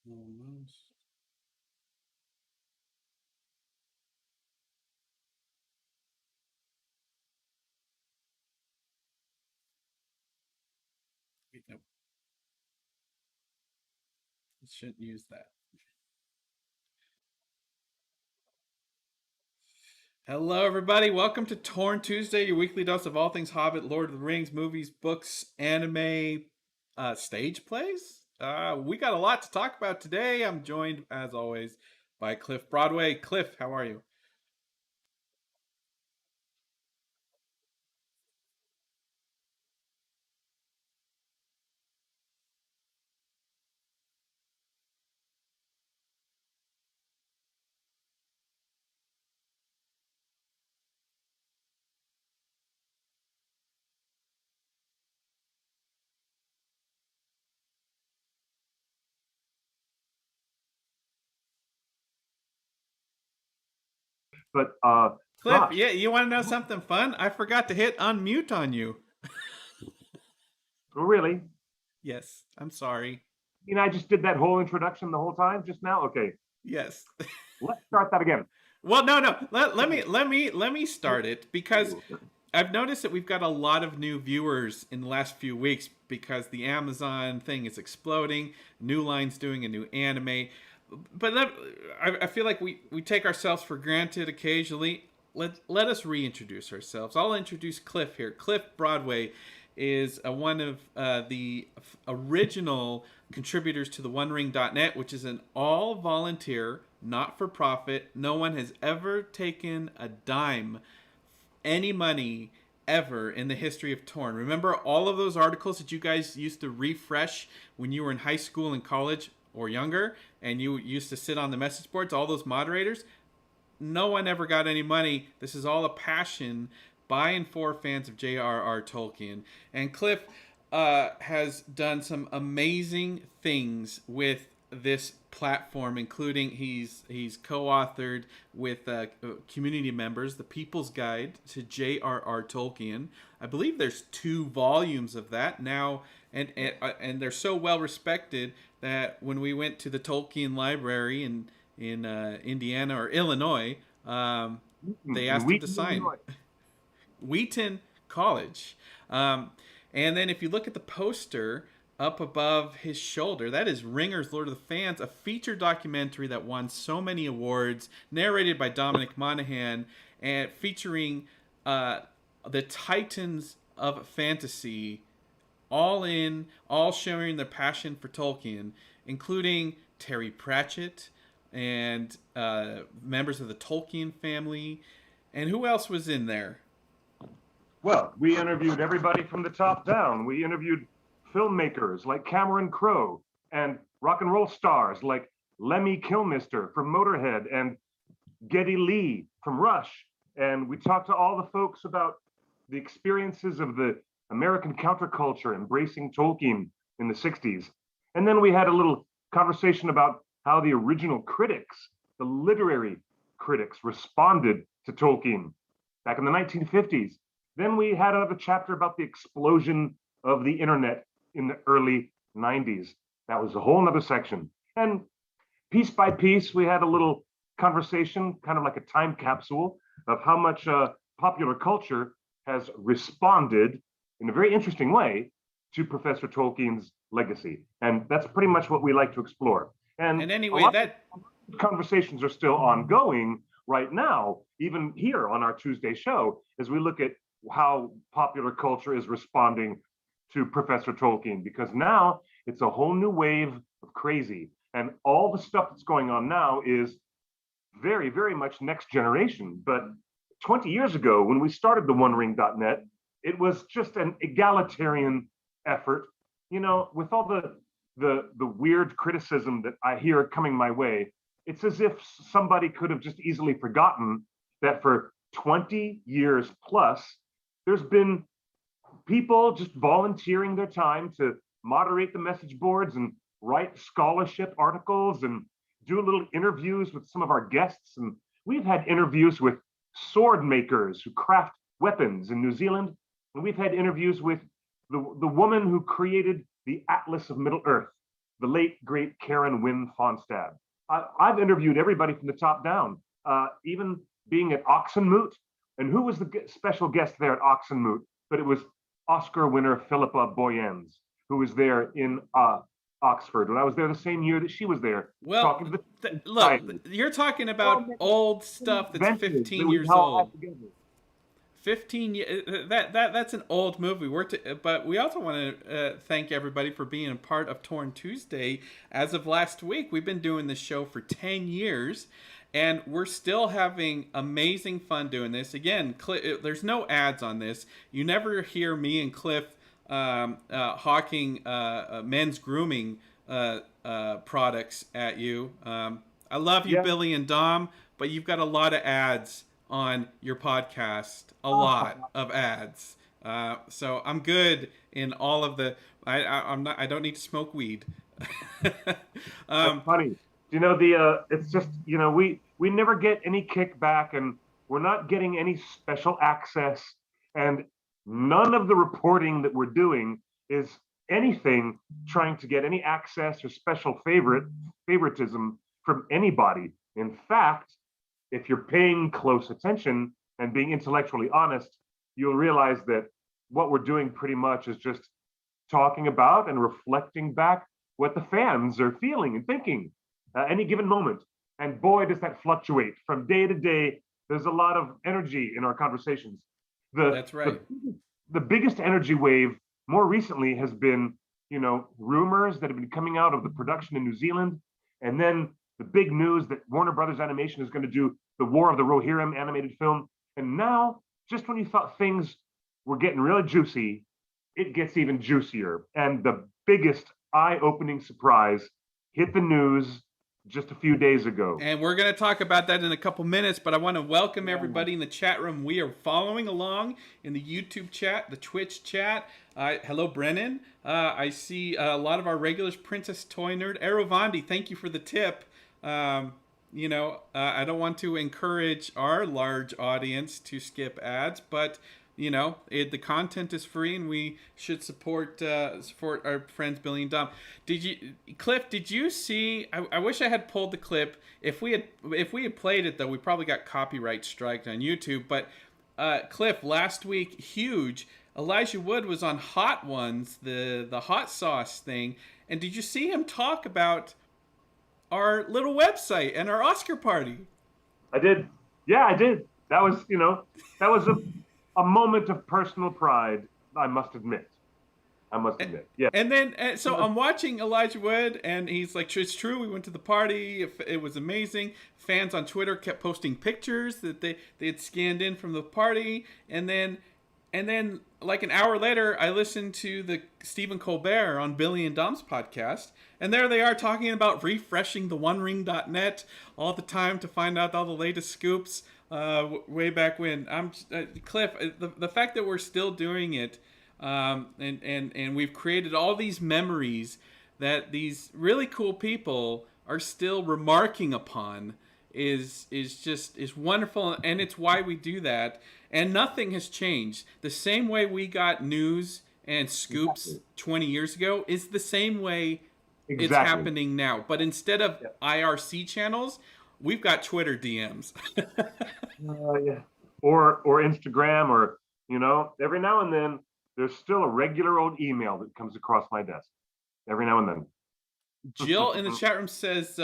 Almost. Wait, no, it shouldn't use that. Hello, everybody. Welcome to Torn Tuesday, your weekly dose of all things Hobbit, Lord of the Rings, movies, books, anime, stage plays. We got a lot to talk about today. I'm joined, as always, by Cliff Broadway. Cliff, how are you? But Cliff, yeah, you want to know something fun? I forgot to hit unmute on you. really, Yes, I'm sorry. I just did that whole introduction the whole time just now. Okay, Yes. let's start that again. Well, no. Let me start it because I've noticed that we've got a lot of new viewers in the last few weeks because the Amazon thing is exploding. New Line's doing a new anime, but I feel like we take ourselves for granted occasionally. Let us reintroduce ourselves. I'll introduce Cliff here. Cliff Broadway is one of the original contributors to the Oneringnet, which is an all volunteer, not for profit. No one has ever taken a dime, any money ever in the history of Torn. Remember all of those articles that you guys used to refresh when you were in high school and college or younger, and you used to sit on the message boards, all those moderators? No one ever got any money. This is all a passion by and for fans of J.R.R. Tolkien. And Cliff has done some amazing things with this platform, including he's co-authored with community members the People's Guide to J.R.R. Tolkien. I believe there's 2 volumes of that now, and they're so well respected that when we went to the Tolkien Library in Indiana or Illinois, they asked him to sign. Wheaton College. And then if you look at the poster up above his shoulder, that is Ringer's Lord of the Fans, a feature documentary that won so many awards, narrated by Dominic Monaghan, and featuring the titans of fantasy, all sharing their passion for Tolkien, including Terry Pratchett and members of the Tolkien family. And who else was in there? Well, we interviewed everybody from the top down. We interviewed filmmakers like Cameron Crowe and rock and roll stars like Lemmy Kilmister from Motorhead and Geddy Lee from Rush. And we talked to all the folks about the experiences of the American counterculture embracing Tolkien in the 60s. And then we had a little conversation about how the original critics, the literary critics, responded to Tolkien back in the 1950s. Then we had another chapter about the explosion of the internet in the early 90s. That was a whole nother section. And piece by piece, we had a little conversation, kind of like a time capsule, of how much popular culture has responded in a very interesting way to Professor Tolkien's legacy. And that's pretty much what we like to explore. And anyway, that conversations are still ongoing right now, even here on our Tuesday show, as we look at how popular culture is responding to Professor Tolkien, because now it's a whole new wave of crazy. And all the stuff that's going on now is very, very much next generation. But 20 years ago, when we started the Onering.net, it was just an egalitarian effort. With all the weird criticism that I hear coming my way, it's as if somebody could have just easily forgotten that for 20 years plus, there's been people just volunteering their time to moderate the message boards and write scholarship articles and do little interviews with some of our guests. And we've had interviews with sword makers who craft weapons in New Zealand. And we've had interviews with the woman who created the Atlas of Middle Earth. the late, great Karen Wynne Fonstad. I've interviewed everybody from the top down, even being at Oxenmoot. And who was the special guest there at Oxenmoot? But it was Oscar winner Philippa Boyens, who was there in Oxford. And I was there the same year that she was there. Well, talking to look, you're talking about old stuff that's 15 years old. 15 that's an old movie. But we also want to thank everybody for being a part of Torn Tuesday. As of last week, we've been doing this show for 10 years. And we're still having amazing fun doing this. Again, there's no ads on this. You never hear me and Cliff hawking men's grooming products at you. I love you, Billy and Dom, but you've got a lot of ads on your podcast. A lot of ads. So I'm good in all of the. I don't need to smoke weed. That's funny. You know, it's just, you know, we never get any kickback, and we're not getting any special access, and none of the reporting that we're doing is anything trying to get any access or special favoritism from anybody. In fact, if you're paying close attention and being intellectually honest, you'll realize that what we're doing pretty much is just talking about and reflecting back what the fans are feeling and thinking any given moment. And boy, does that fluctuate from day to day. There's a lot of energy in our conversations. That's right. The biggest energy wave more recently has been, you know, rumors that have been coming out of the production in New Zealand. And then the big news that Warner Brothers Animation is going to do the War of the Rohirrim animated film. And now, just when you thought things were getting really juicy, it gets even juicier. And the biggest eye-opening surprise hit the news just a few days ago. And we're going to talk about that in a couple minutes, but I want to welcome everybody in the chat room. We are following along in the YouTube chat, the Twitch chat. Hello, Brennan. I see a lot of our regulars, Princess Toy Nerd. Aerovandi, thank you for the tip. You know, I don't want to encourage our large audience to skip ads, but you know, the content is free, and we should support our friends Billy and Dom. Cliff? Did you see? I wish I had pulled the clip. If we had played it, though, we probably got copyright striked on YouTube. But Cliff, last week, huge. Elijah Wood was on Hot Ones, the hot sauce thing, and did you see him talk about our little website and our Oscar party? I did. Yeah, I did. That was, you know, that was a moment of personal pride, I must admit. Yeah. And then, so I'm watching Elijah Wood, and he's like, it's true, we went to the party. It was amazing. Fans on Twitter kept posting pictures that they had scanned in from the party. And then, like an hour later, I listened to the Stephen Colbert on Billy and Dom's podcast. And there they are talking about refreshing the Oneringnet all the time to find out all the latest scoops. Way back when. Cliff, the fact that we're still doing it, and we've created all these memories that these really cool people are still remarking upon is wonderful, and it's why we do that. And nothing has changed. The same way we got news and scoops 20 years ago is the same way it's happening now. But instead of IRC channels, we've got Twitter DMs. Yeah. Or Instagram, or, you know, every now and then there's still a regular old email that comes across my desk. Every now and then. Jill in the chat room says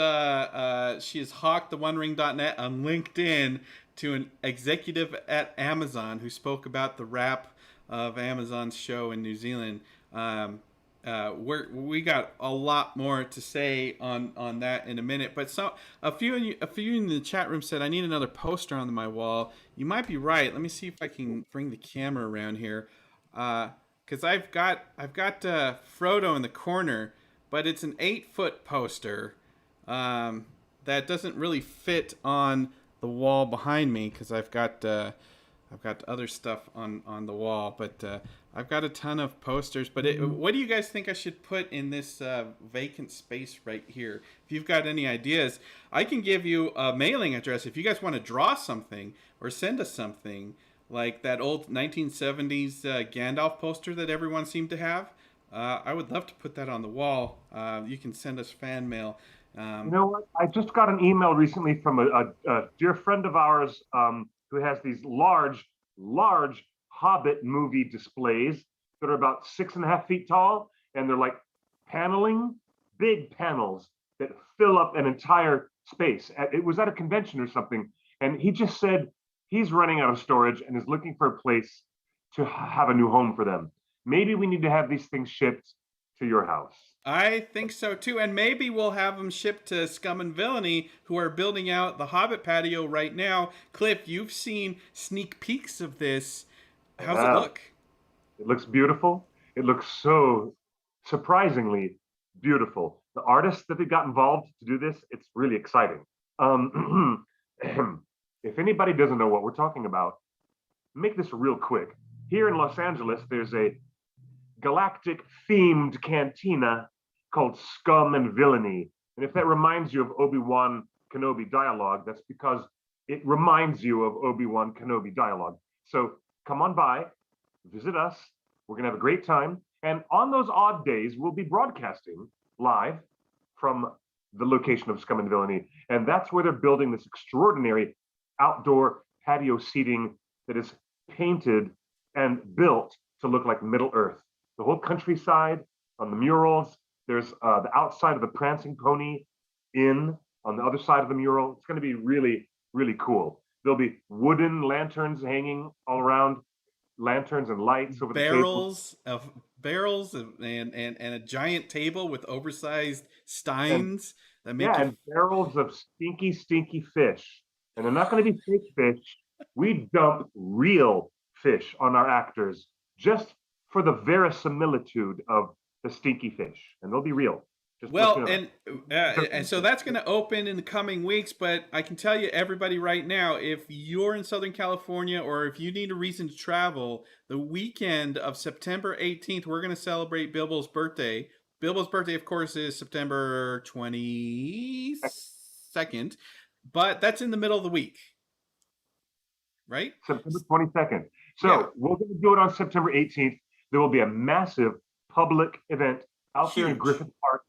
she has hawked the OneRing.net on LinkedIn to an executive at Amazon who spoke about the wrap of Amazon's show in New Zealand. We got a lot more to say on that in a minute, but a few in the chat room said I need another poster on my wall. You might be right. Let me see if I can bring the camera around here, because I've got Frodo in the corner, but it's an 8-foot poster that doesn't really fit on the wall behind me because I've got other stuff on the wall, but I've got a ton of posters. But what do you guys think I should put in this vacant space right here? If you've got any ideas, I can give you a mailing address if you guys want to draw something or send us something like that old 1970s Gandalf poster that everyone seemed to have. I would love to put that on the wall. You can send us fan mail. You know what? I just got an email recently from a dear friend of ours who has these large Hobbit movie displays that are about 6.5 feet tall, and they're like paneling, big panels that fill up an entire space. It was at a convention or something, and he just said he's running out of storage and is looking for a place to have a new home for them. Maybe we need to have these things shipped to your house. I think so too, and maybe we'll have them shipped to Scum and Villainy, who are building out the Hobbit Patio right now. Cliff, you've seen sneak peeks of this. How's it Wow. look? It looks beautiful. It looks so surprisingly beautiful. The artists that got involved to do this, it's really exciting. If anybody doesn't know what we're talking about, make this real quick. Here in Los Angeles, there's a galactic themed cantina called Scum and Villainy. And if that reminds you of Obi-Wan Kenobi dialogue, that's because it reminds you of Obi-Wan Kenobi dialogue. So come on by, visit us. We're going to have a great time. And on those odd days, we'll be broadcasting live from the location of Scum and Villainy. And that's where they're building this extraordinary outdoor patio seating that is painted and built to look like Middle Earth. The whole countryside on the murals. There's the outside of the Prancing Pony Inn on the other side of the mural. It's going to be really, really cool. There'll be wooden lanterns hanging all around, lanterns and lights over the table. Barrels and a giant table with oversized And steins that make yeah, you. and barrels of stinky, stinky fish. And they're not going to be fake fish. We dump real fish on our actors just for the verisimilitude of the stinky fish. And they'll be real. Just to let Well, you know and so that's going to open in the coming weeks. But I can tell you, everybody, right now, if you're in Southern California or if you need a reason to travel, the weekend of September 18th, we're going to celebrate Bilbo's birthday. Bilbo's birthday, of course, is September 22nd, but that's in the middle of the week, right? September 22nd. Yeah, So we're going to do it on September 18th. There will be a massive public event out there in huge. Griffith Park.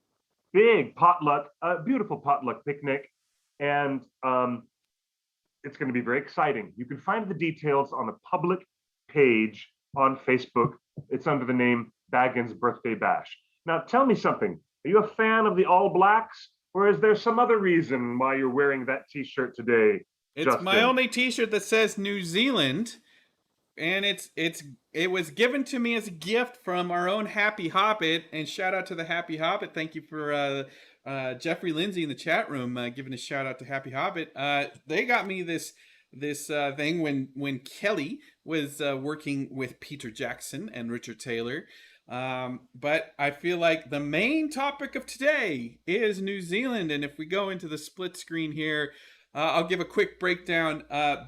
Big potluck, a beautiful potluck picnic. And it's going to be very exciting. You can find the details on the public page on Facebook. It's under the name Baggins Birthday Bash. Now, tell me something. Are you a fan of the All Blacks, or is there some other reason why you're wearing that T-shirt today, It's my Justin? only T-shirt that says New Zealand, and it was given to me as a gift from our own Happy Hobbit. And shout out to the Happy Hobbit. Thank you for Jeffrey Lindsay in the chat room giving a shout out to Happy Hobbit. They got me this thing when Kelly was working with Peter Jackson and Richard Taylor. But I feel like the main topic of today is New Zealand, and if we go into the split screen here, I'll give a quick breakdown.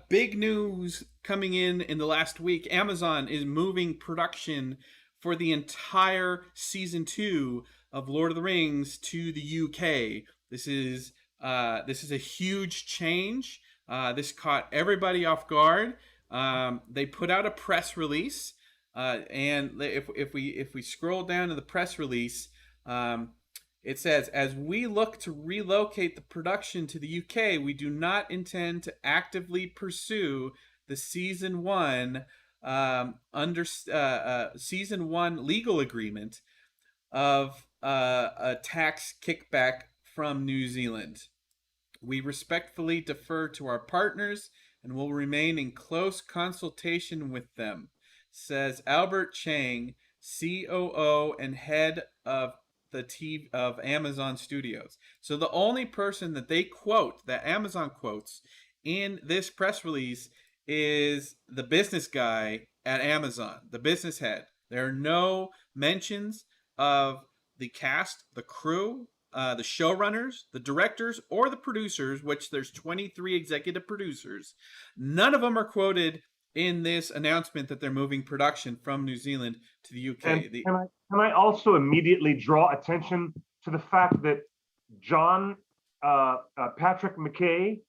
Big news coming in the last week. Amazon is moving production for the entire season 2 of Lord of the Rings to the UK. This is a huge change. This caught everybody off guard. They put out a press release, and if we scroll down to the press release, it says, as we look to relocate the production to the UK, we do not intend to actively pursue the season one legal agreement of a tax kickback from New Zealand. We respectfully defer to our partners and will remain in close consultation with them, says Albert Chang, COO and head of of Amazon Studios. So the only person that they quote, that Amazon quotes in this press release, is the business guy at Amazon, the business head. There are no mentions of the cast, the crew, the showrunners, the directors, or the producers, which there's 23 executive producers. None of them are quoted in this announcement that they're moving production from New Zealand to the And UK. can I also immediately draw attention to the fact that John Patrick McKay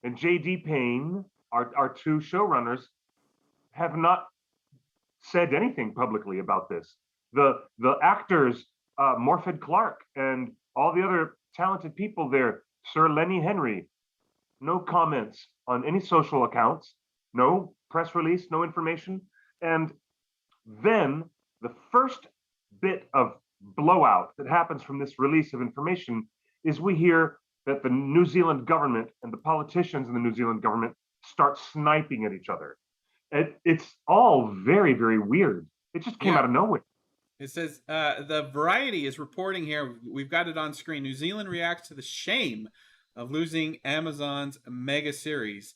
and J.D. Payne, our two showrunners, have not said anything publicly about this. The actors, Morfydd Clark and all the other talented people there, Sir Lenny Henry, no comments on any social accounts, no press release, no information. And then the first bit of blowout that happens from this release of information is we hear that the New Zealand government and the politicians in the New Zealand government start sniping at each other. It's all very, very weird. It just came out of nowhere. It says the Variety is reporting here. We've got it on screen. New Zealand reacts to the shame of losing Amazon's mega series.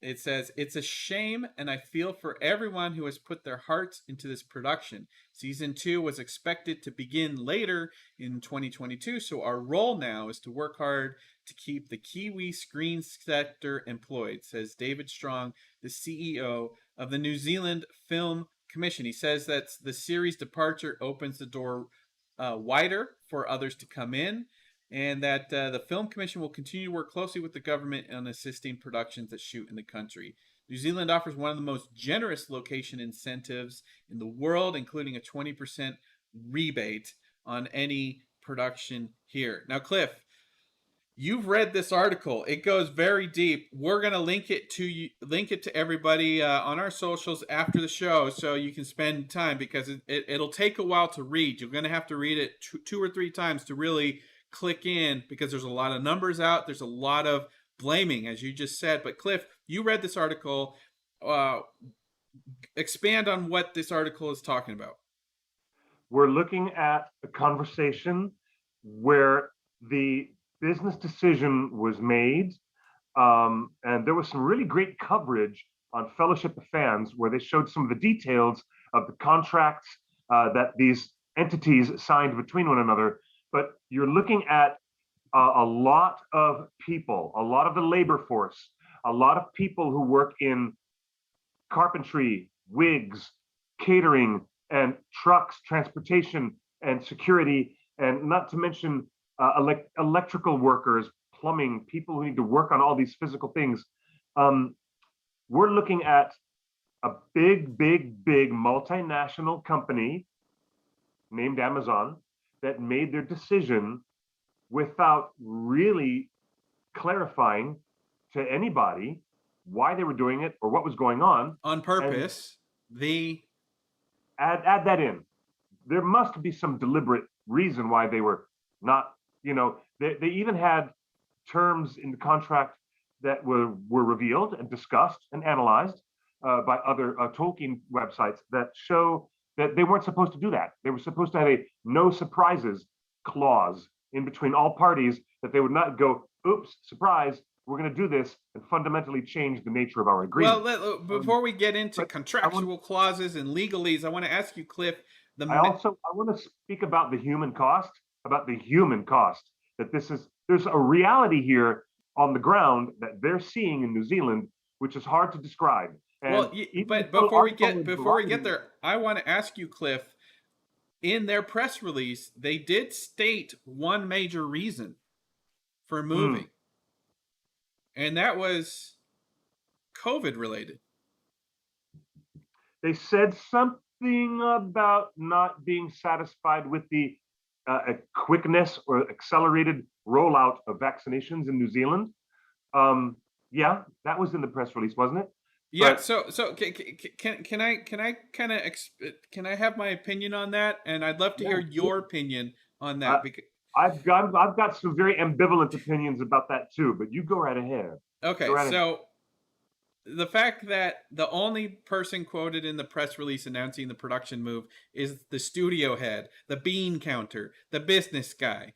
It says, it's a shame, and I feel for everyone who has put their hearts into this production. Season 2 was expected to begin later in 2022, so our role now is to work hard to keep the Kiwi screen sector employed, says David Strong, the CEO of the New Zealand Film Commission. He says that the series departure opens the door wider for others to come in, and that the Film Commission will continue to work closely with the government on assisting productions that shoot in the country. New Zealand offers one of the most generous location incentives in the world, including a 20% rebate on any production here. Now, Cliff, you've read this article. It goes very deep. We're going to link it to everybody on our socials after the show, so you can spend time, because it'll take a while to read. You're going to have to read it two or three times to really click in, because there's a lot of numbers out. There's a lot of blaming, as you just said. But Cliff, you read this article. Expand on what this article is talking about. We're looking at a conversation where the business decision was made, and there was some really great coverage on Fellowship of Fans, where they showed some of the details of the contracts that these entities signed between one another. But you're looking at a lot of people, a lot of the labor force, a lot of people who work in carpentry, wigs, catering, and trucks, transportation, and security, and not to mention electrical workers, plumbing, people who need to work on all these physical things. We're looking at a big, big, big multinational company named Amazon that made their decision without really clarifying to anybody why they were doing it or what was going on. On purpose. Add that in. There must be some deliberate reason why they were not, they even had terms in the contract that were revealed and discussed and analyzed by other Tolkien websites that show that they weren't supposed to do that. They were supposed to have a no surprises clause in between all parties, that they would not go, oops, surprise, we're going to do this and fundamentally change the nature of our agreement. Well, before we get into contractual clauses and legalese, I want to ask you, Cliff. I want to speak about the human cost, that there's a reality here on the ground that they're seeing in New Zealand, which is hard to describe. And but before we get there, I want to ask you, Cliff, in their press release, they did state one major reason for moving. And that was COVID related. They said something about not being satisfied with the quickness or accelerated rollout of vaccinations in New Zealand. Yeah, that was in the press release, wasn't it? Yeah. So can I have my opinion on that? And I'd love to hear your opinion on that. I've got some very ambivalent opinions about that too, but you go right ahead. Okay, so the fact that the only person quoted in the press release announcing the production move is the studio head, the bean counter, the business guy,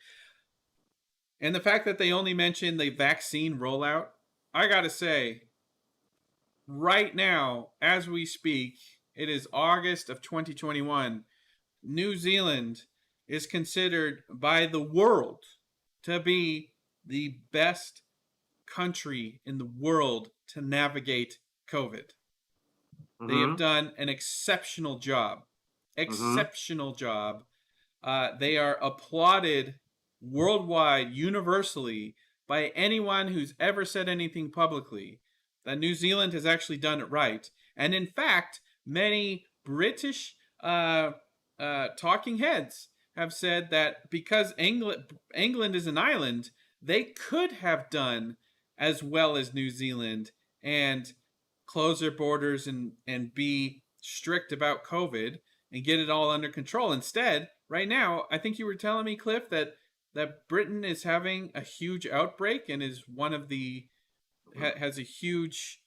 and the fact that they only mentioned the vaccine rollout, I gotta say, right now, as we speak, it is August of 2021, New Zealand is considered by the world to be the best country in the world to navigate COVID. They have done an exceptional job. They are applauded worldwide, universally, by anyone who's ever said anything publicly, that New Zealand has actually done it right. And in fact, many British talking heads have said that because England is an island, they could have done as well as New Zealand and close their borders and be strict about COVID and get it all under control. Instead, right now, I think you were telling me, Cliff, that Britain is having a huge outbreak and is one of the has a huge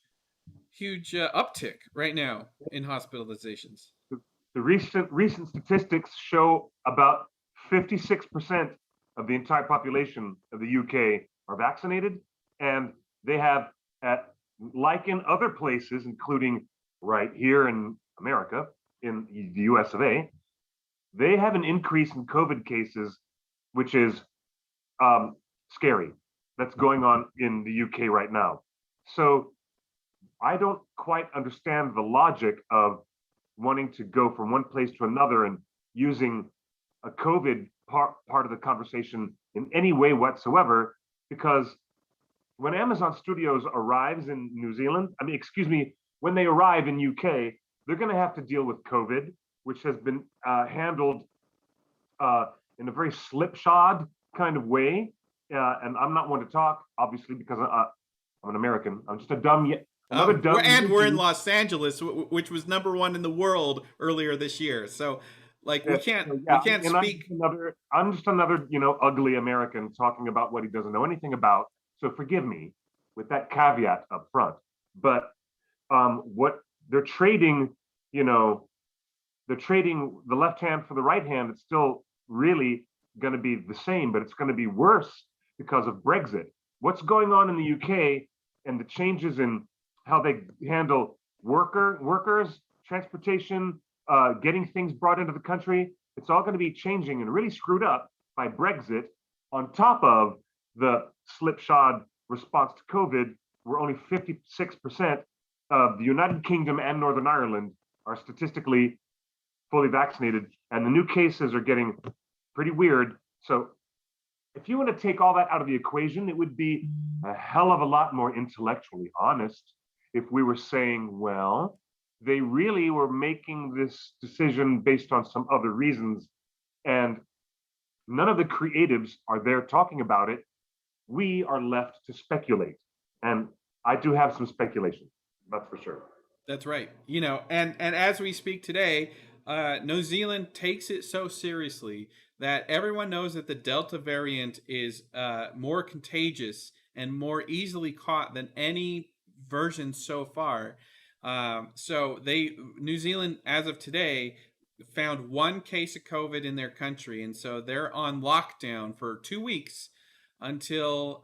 uptick right now in hospitalizations. The recent statistics show about 56% of the entire population of the UK are vaccinated, and they have, like in other places, including right here in America, in the US of A, they have an increase in COVID cases, which is scary. That's going on in the UK right now. So I don't quite understand the logic of wanting to go from one place to another and using a COVID part of the conversation in any way whatsoever, because when Amazon Studios arrives in New Zealand, when they arrive in UK, they're going to have to deal with COVID, which has been handled in a very slipshod kind of way. And I'm not one to talk, obviously, because I'm an American. I'm just another dumb. And we're in Los Angeles, which was #1 in the world earlier this year. So, like, we can't speak. I'm just another, ugly American talking about what he doesn't know anything about. So forgive me with that caveat up front. But what they're trading, they're trading the left hand for the right hand. It's still really going to be the same, but it's going to be worse because of Brexit. What's going on in the UK and the changes in how they handle workers, transportation, getting things brought into the country, it's all going to be changing and really screwed up by Brexit, on top of the slipshod response to COVID, where only 56% of the United Kingdom and Northern Ireland are statistically fully vaccinated, and the new cases are getting pretty weird. So if you want to take all that out of the equation, it would be a hell of a lot more intellectually honest if we were saying, well, they really were making this decision based on some other reasons, and none of the creatives are there talking about it. We are left to speculate. And I do have some speculation, that's for sure. That's right. And as we speak today, New Zealand takes it so seriously that everyone knows that the Delta variant is more contagious and more easily caught than any version so far. So New Zealand, as of today, found 1 case of COVID in their country, and so they're on lockdown for 2 weeks until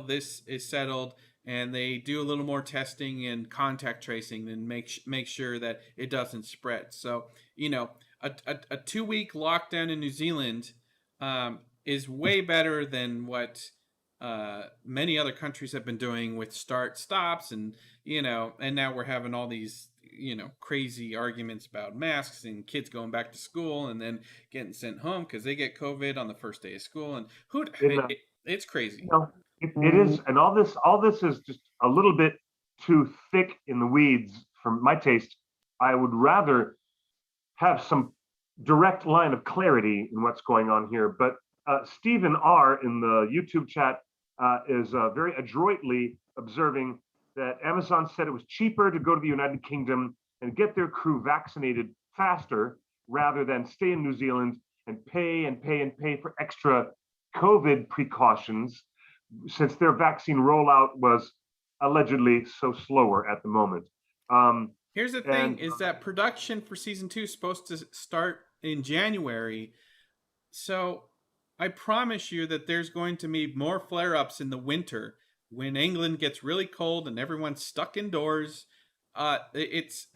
this is settled, and they do a little more testing and contact tracing and make sure that it doesn't spread. So a 2-week lockdown in New Zealand is way better than what many other countries have been doing with stops, and now we're having all these crazy arguments about masks and kids going back to school and then getting sent home because they get COVID on the first day of school, and it's crazy. It is, and all this is just a little bit too thick in the weeds for my taste. I would rather have some direct line of clarity in what's going on here. But Stephen R. in the YouTube chat is very adroitly observing that Amazon said it was cheaper to go to the United Kingdom and get their crew vaccinated faster rather than stay in New Zealand and pay for extra COVID precautions, since their vaccine rollout was allegedly so slower at the moment. Here's the thing, is that production for season 2 is supposed to start in January. So I promise you that there's going to be more flare-ups in the winter when England gets really cold and everyone's stuck indoors. It's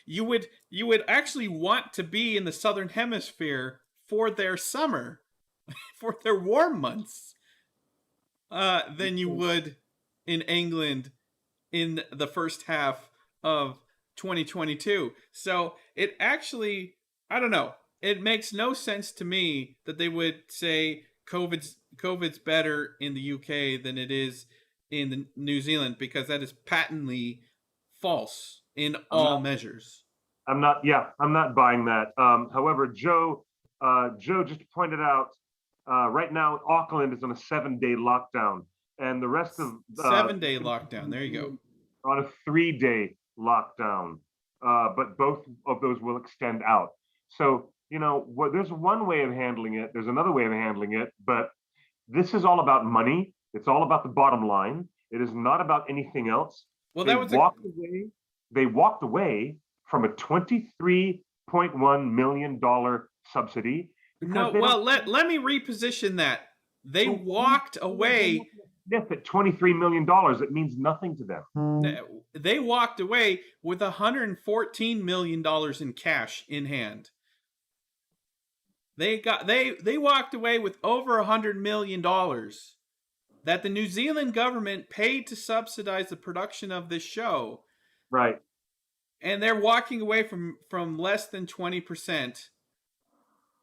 you would actually want to be in the southern hemisphere for their summer, for their warm months, than you would in England in the first half of 2022. So it actually, I don't know, it makes no sense to me that they would say COVID's better in the UK than it is in New Zealand, because that is patently false in all measures. I'm not. Yeah, I'm not buying that. However, Joe just pointed out. Right now, Auckland is on a 7-day lockdown, and the rest of 7-day lockdown. There you go. on a 3-day lockdown. But both of those will extend out. So there's one way of handling it. There's another way of handling it, but this is all about money. It's all about the bottom line. It is not about anything else. Well, They walked away from a $23.1 million subsidy. No, well, let me reposition that. They walked away. Yes, at $23 million, it means nothing to them. They walked away with $114 million in cash in hand. They walked away with over $100 million that the New Zealand government paid to subsidize the production of this show. Right. And they're walking away from less than 20%,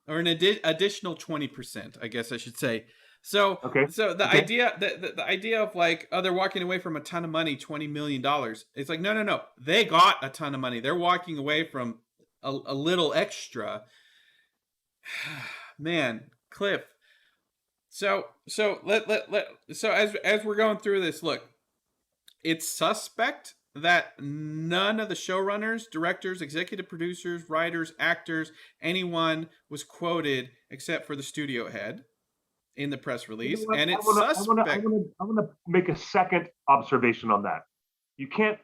or an additional 20%, I guess I should say. So, okay. So the idea, the idea of like, oh, they're walking away from a ton of money, $20 million. It's like, no. They got a ton of money. They're walking away from a little extra. Man, Cliff. So as we're going through this, look, it's suspect that none of the showrunners, directors, executive producers, writers, actors, anyone was quoted except for the studio head in the press release. And it's suspect. I want to make a second observation on that. You can't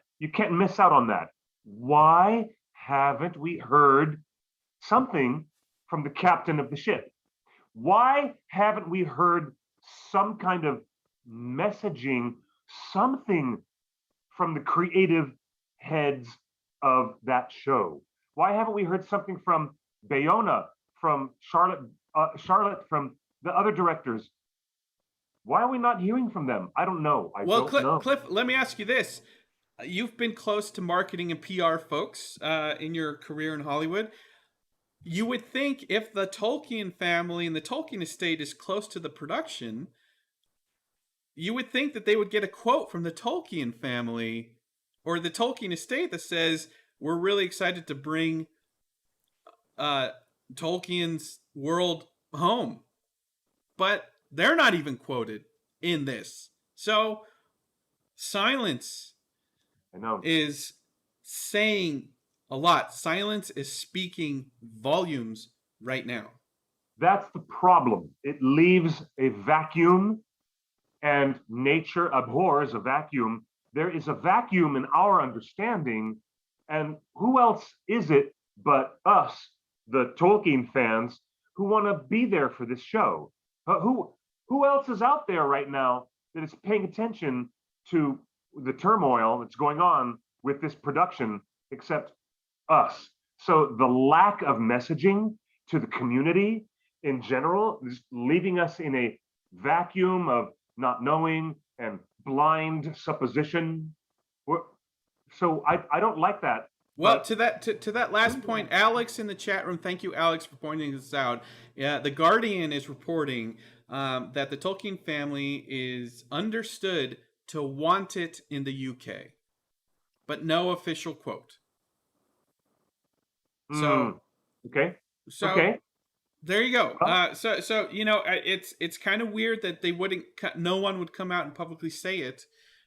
miss out on that. Why haven't we heard something from the captain of the ship? Why haven't we heard some kind of messaging, something from the creative heads of that show? Why haven't we heard something from Bayona, from Charlotte, from the other directors? Why are we not hearing from them? I don't know. I don't know. Cliff, let me ask you this. You've been close to marketing and PR folks in your career in Hollywood. You would think if the Tolkien family and the Tolkien estate is close to the production, you would think that they would get a quote from the Tolkien family or the Tolkien estate that says, we're really excited to bring Tolkien's world home. But they're not even quoted in this. So silence is saying a lot. Silence is speaking volumes right now. That's the problem. It leaves a vacuum, and nature abhors a vacuum. There is a vacuum in our understanding, and who else is it but us, the Tolkien fans, who want to be there for this show? Who else is out there right now that is paying attention to the turmoil that's going on with this production except us? So the lack of messaging to the community in general is leaving us in a vacuum of not knowing and blind supposition. So I don't like that. Well, to that last point, Alex in the chat room, thank you, Alex, for pointing this out. Yeah, The Guardian is reporting that the Tolkien family is understood to want it in the UK, but no official quote. So okay. There you go. So it's kind of weird that they wouldn't. No one would come out and publicly say it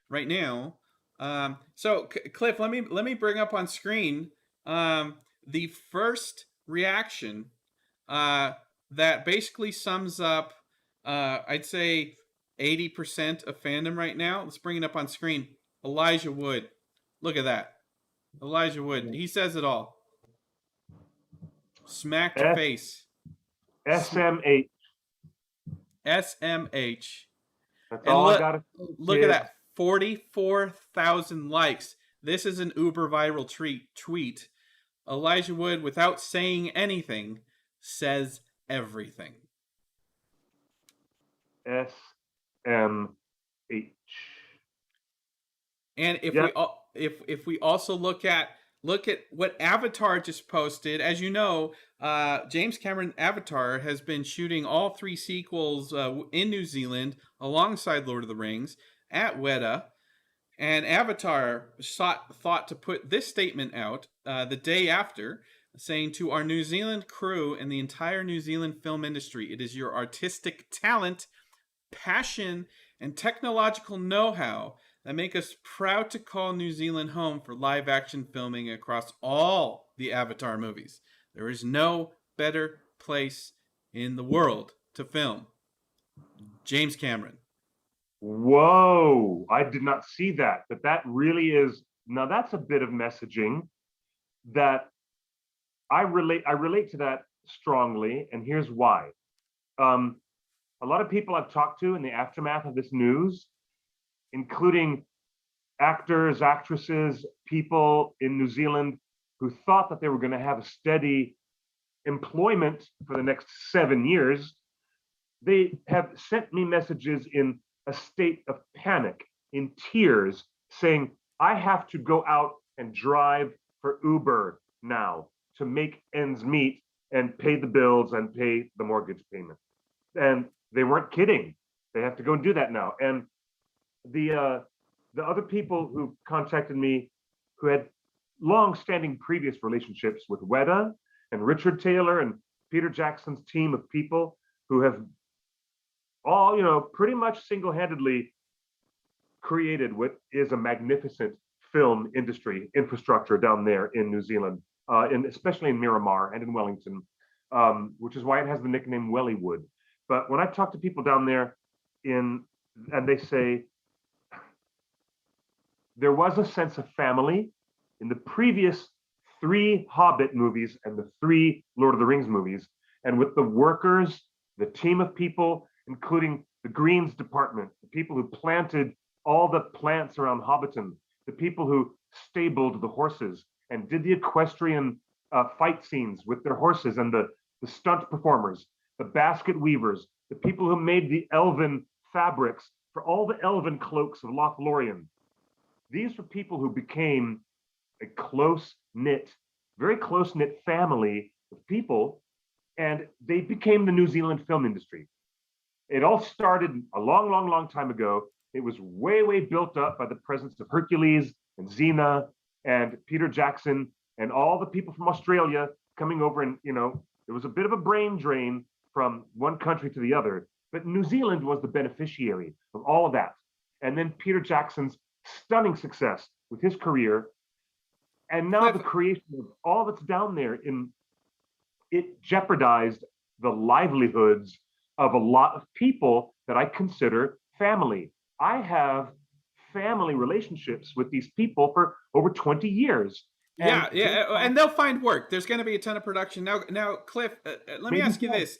right now. So Cliff, let me bring up on screen the first reaction that basically sums up, I'd say 80% of fandom right now. Let's bring it up on screen. Elijah Wood, look at that. Elijah Wood, he says it all. Smack to face. SMH. SMH. That's all I gotta. Look at that. 44,000 likes. This is an uber viral tweet. Elijah Wood, without saying anything, says everything. SMH. And if we also look at what Avatar just posted, as you know, James Cameron Avatar has been shooting all 3 sequels in New Zealand alongside Lord of the Rings at Weta, and Avatar thought to put this statement out the day after, saying to our New Zealand crew and the entire New Zealand film industry, it is your artistic talent, passion, and technological know-how that make us proud to call New Zealand home for live-action filming across all the Avatar movies. There is no better place in the world to film. James Cameron. Whoa, I did not see that. But that really is, now that's a bit of messaging that I relate to that strongly, and here's why. Um, a lot of people I've talked to in the aftermath of this news, including actors, actresses, people in New Zealand who thought that they were going to have a steady employment for the next 7 years, they have sent me messages in a state of panic, in tears, saying, I have to go out and drive for Uber now to make ends meet and pay the bills and pay the mortgage payment. And they weren't kidding. They have to go and do that now. And the other people who contacted me who had long-standing previous relationships with Weta and Richard Taylor and Peter Jackson's team of people who have all, pretty much single-handedly created what is a magnificent film industry infrastructure down there in New Zealand, especially in Miramar and in Wellington, which is why it has the nickname Wellywood. But when I talk to people down there and they say, there was a sense of family in the previous 3 Hobbit movies and the 3 Lord of the Rings movies. And with the workers, the team of people, including the Greens department, the people who planted all the plants around Hobbiton, the people who stabled the horses and did the equestrian fight scenes with their horses, and the stunt performers, the basket weavers, the people who made the elven fabrics for all the elven cloaks of Lothlorien. These were people who became a very close-knit family of people, and they became the New Zealand film industry. It all started a long, long, long time ago. It was way, way built up by the presence of Hercules and Xena and Peter Jackson and all the people from Australia coming over, and there was a bit of a brain drain from one country to the other, but New Zealand was the beneficiary of all of that. And then Peter Jackson's stunning success with his career, and now the creation of all that's down there, it jeopardized the livelihoods of a lot of people that I consider family. I have family relationships with these people for over 20 years. Yeah, and they'll find work. There's going to be a ton of production now. Cliff, let me ask you this.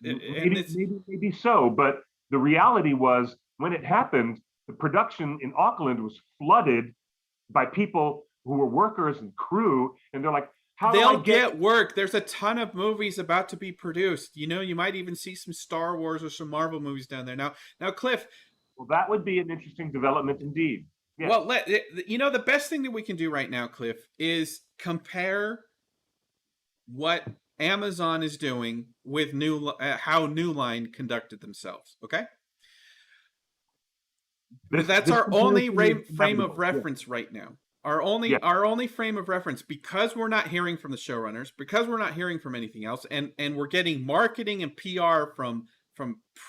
Maybe so, but the reality was, when it happened, the production in Auckland was flooded by people who were workers and crew, and they're like, they'll get work. There's a ton of movies about to be produced. You might even see some Star Wars or some Marvel movies down there. Now, Cliff. Well, that would be an interesting development indeed. Yes. Well, the best thing that we can do right now, Cliff, is compare what Amazon is doing with how New Line conducted themselves. Okay. That's our only frame of reference right now. Our only frame of reference, because we're not hearing from the showrunners, because we're not hearing from anything else, and we're getting marketing and PR from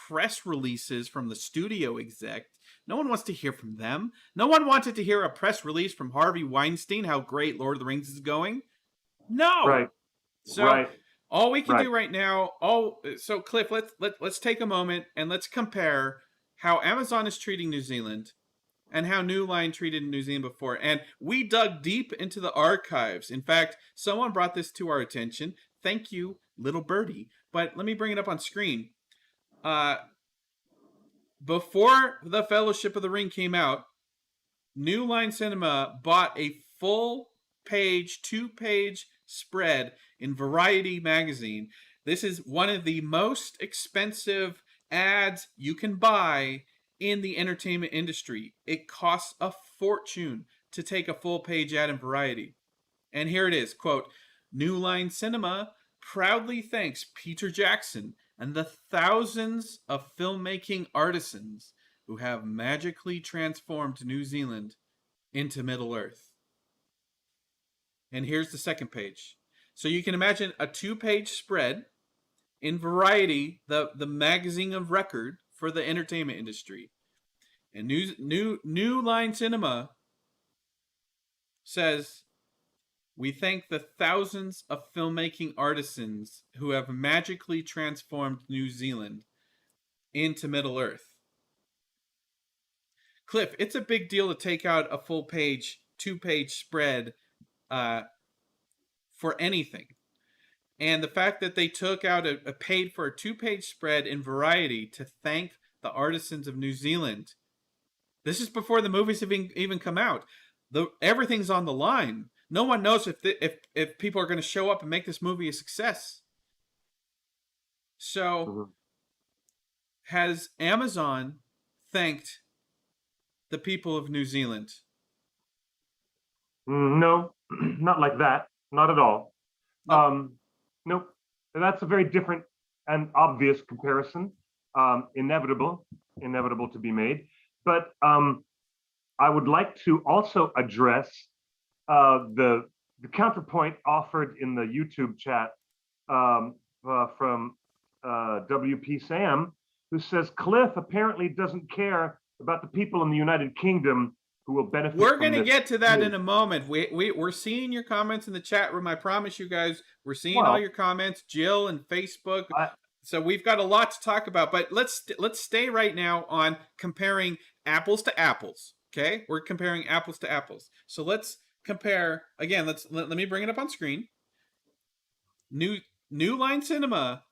press releases from the studio exec. No one wants to hear from them. No one wanted to hear a press release from Harvey Weinstein how great Lord of the Rings is going. No. Right. So all we can do right now. So Cliff, let's take a moment and let's compare how Amazon is treating New Zealand and how New Line treated New Zealand before. And we dug deep into the archives. In fact, someone brought this to our attention. Thank you, little birdie. But let me bring it up on screen. Before The Fellowship of the Ring came out, New Line Cinema bought a full-page, 2-page spread in Variety magazine. This is one of the most expensive ads you can buy in the entertainment industry. It costs a fortune to take a full-page ad in Variety. And here it is, quote, New Line Cinema proudly thanks Peter Jackson and the thousands of filmmaking artisans who have magically transformed New Zealand into Middle-earth. And here's the second page. So you can imagine a 2-page spread in Variety, the magazine of record for the entertainment industry. And New Line Cinema says, we thank the thousands of filmmaking artisans who have magically transformed New Zealand into Middle Earth. Cliff, it's a big deal to take out a full page, 2-page spread for anything. And the fact that they took out a paid for a 2-page spread in Variety to thank the artisans of New Zealand. This is before the movies have even come out. Everything's on the line. No one knows if people are going to show up and make this movie a success. So, has Amazon thanked the people of New Zealand? No, not like that. Not at all. Nope. That's a very different and obvious comparison. Inevitable to be made. But I would like to also address the counterpoint offered in the YouTube chat from WP Sam, who says Cliff apparently doesn't care about the people in the United Kingdom who will benefit. We're going to get to that in a moment. We're seeing your comments in the chat room. I promise you guys, we're seeing all your comments, Jill and Facebook. So we've got a lot to talk about, but let's stay right now on comparing apples to apples. Okay, we're comparing apples to apples. So let's compare again. Let me bring it up on screen. New Line Cinema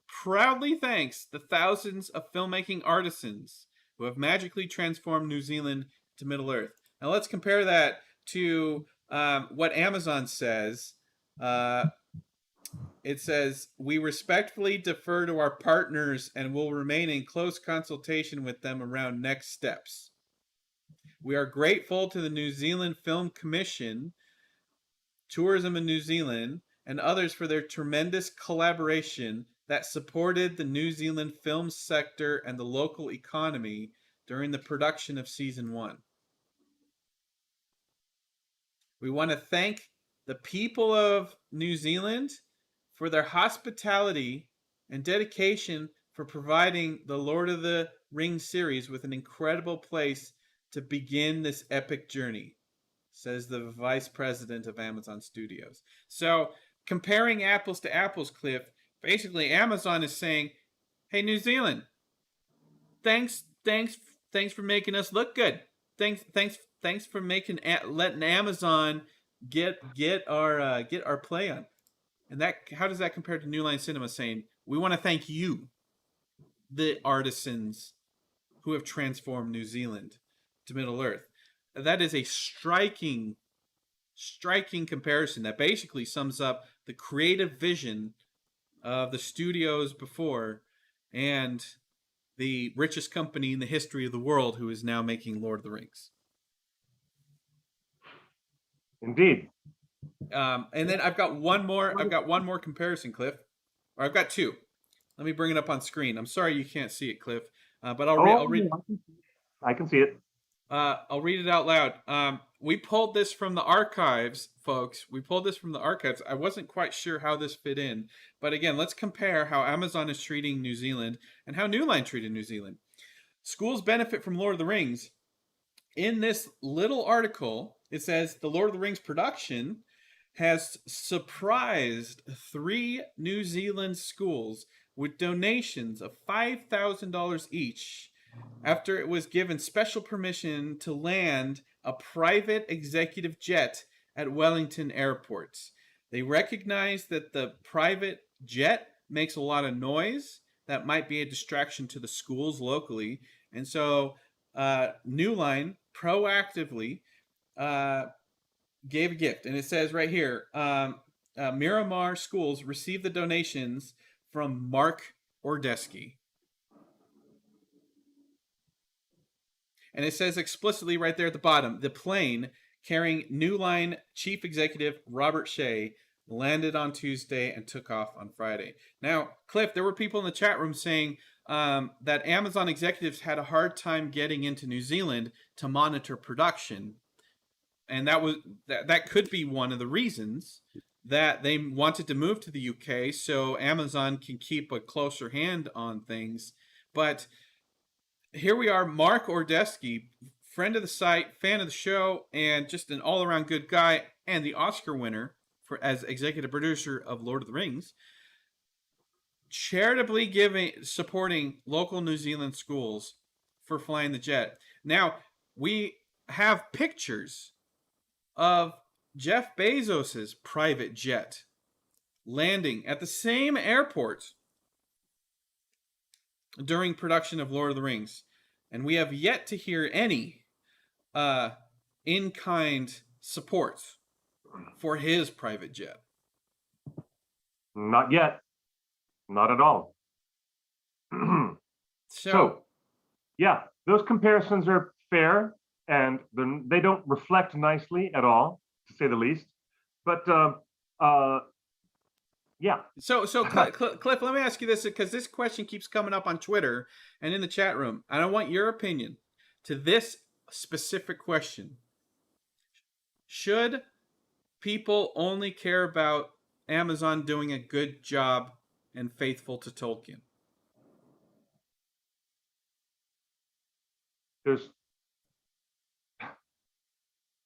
proudly thanks the thousands of filmmaking artisans who have magically transformed New Zealand to Middle Earth. Now let's compare that to what Amazon says. It says, we respectfully defer to our partners and will remain in close consultation with them around next steps. We are grateful to the New Zealand Film Commission, Tourism in New Zealand, and others for their tremendous collaboration that supported the New Zealand film sector and the local economy during the production of Season 1. We want to thank the people of New Zealand for their hospitality and dedication for providing the Lord of the Rings series with an incredible place to begin this epic journey, says the vice president of Amazon Studios. So, comparing apples to apples, Cliff, basically Amazon is saying, hey, New Zealand, thanks for making us look good. Thanks for letting Amazon get our play on. And how does that compare to New Line Cinema saying, we want to thank you, the artisans who have transformed New Zealand to Middle Earth. That is a striking comparison that basically sums up the creative vision of the studios before and the richest company in the history of the world who is now making Lord of the Rings. Indeed. And then I've got one more comparison, Cliff. Or I've got two. Let me bring it up on screen. I'm sorry you can't see it, Cliff. But I'll read. I can see it. I'll read it out loud. We pulled this from the archives, folks. We pulled this from the archives. I wasn't quite sure how this fit in. But again, let's compare how Amazon is treating New Zealand and how New Line treated New Zealand. Schools benefit from Lord of the Rings. In this little article, it says the Lord of the Rings production has surprised 3 New Zealand schools with donations of $5,000 each after it was given special permission to land a private executive jet at Wellington Airport. They recognize that the private jet makes a lot of noise that might be a distraction to the schools locally. And so New Line proactively gave a gift. And it says right here, Miramar schools received the donations from Mark Ordesky. And it says explicitly right there at the bottom, the plane carrying New Line Chief Executive Robert Shea landed on Tuesday and took off on Friday. Now, Cliff, there were people in the chat room saying that Amazon executives had a hard time getting into New Zealand to monitor production. and that could be one of the reasons that they wanted to move to the UK so Amazon can keep a closer hand on things. But here we are, Mark Ordesky, friend of the site, fan of the show, and just an all-around good guy, and the Oscar winner for as executive producer of Lord of the Rings, charitably supporting local New Zealand schools for flying the jet. Now, we have pictures of Jeff Bezos's private jet landing at the same airport during production of Lord of the Rings, and we have yet to hear any in-kind support for his private jet. Not yet. Not at all. So, yeah, those comparisons are fair, and they don't reflect nicely at all, to say the least. But yeah. So Cliff, let me ask you this, because this question keeps coming up on Twitter and in the chat room, and I want your opinion to this specific question. Should people only care about Amazon doing a good job and faithful to Tolkien?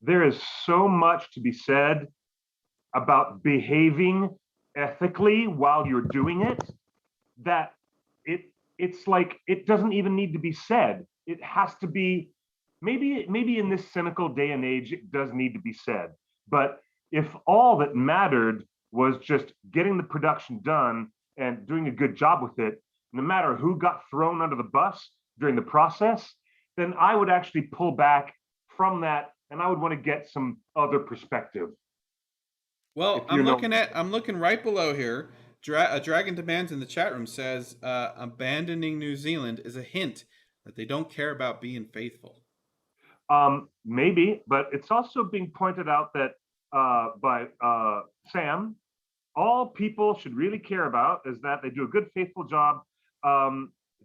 There is so much to be said about behaving ethically while you're doing it that it's like it doesn't even need to be said. It has to be, maybe in this cynical day and age it does need to be said. But if all that mattered was just getting the production done and doing a good job with it, no matter who got thrown under the bus during the process, then I would actually pull back from that, and I would want to get some other perspective. Well, I'm looking right below here. Dragon Demands in the chat room says abandoning New Zealand is a hint that they don't care about being faithful. Maybe, but it's also being pointed out that by Sam, all people should really care about is that they do a good, faithful job.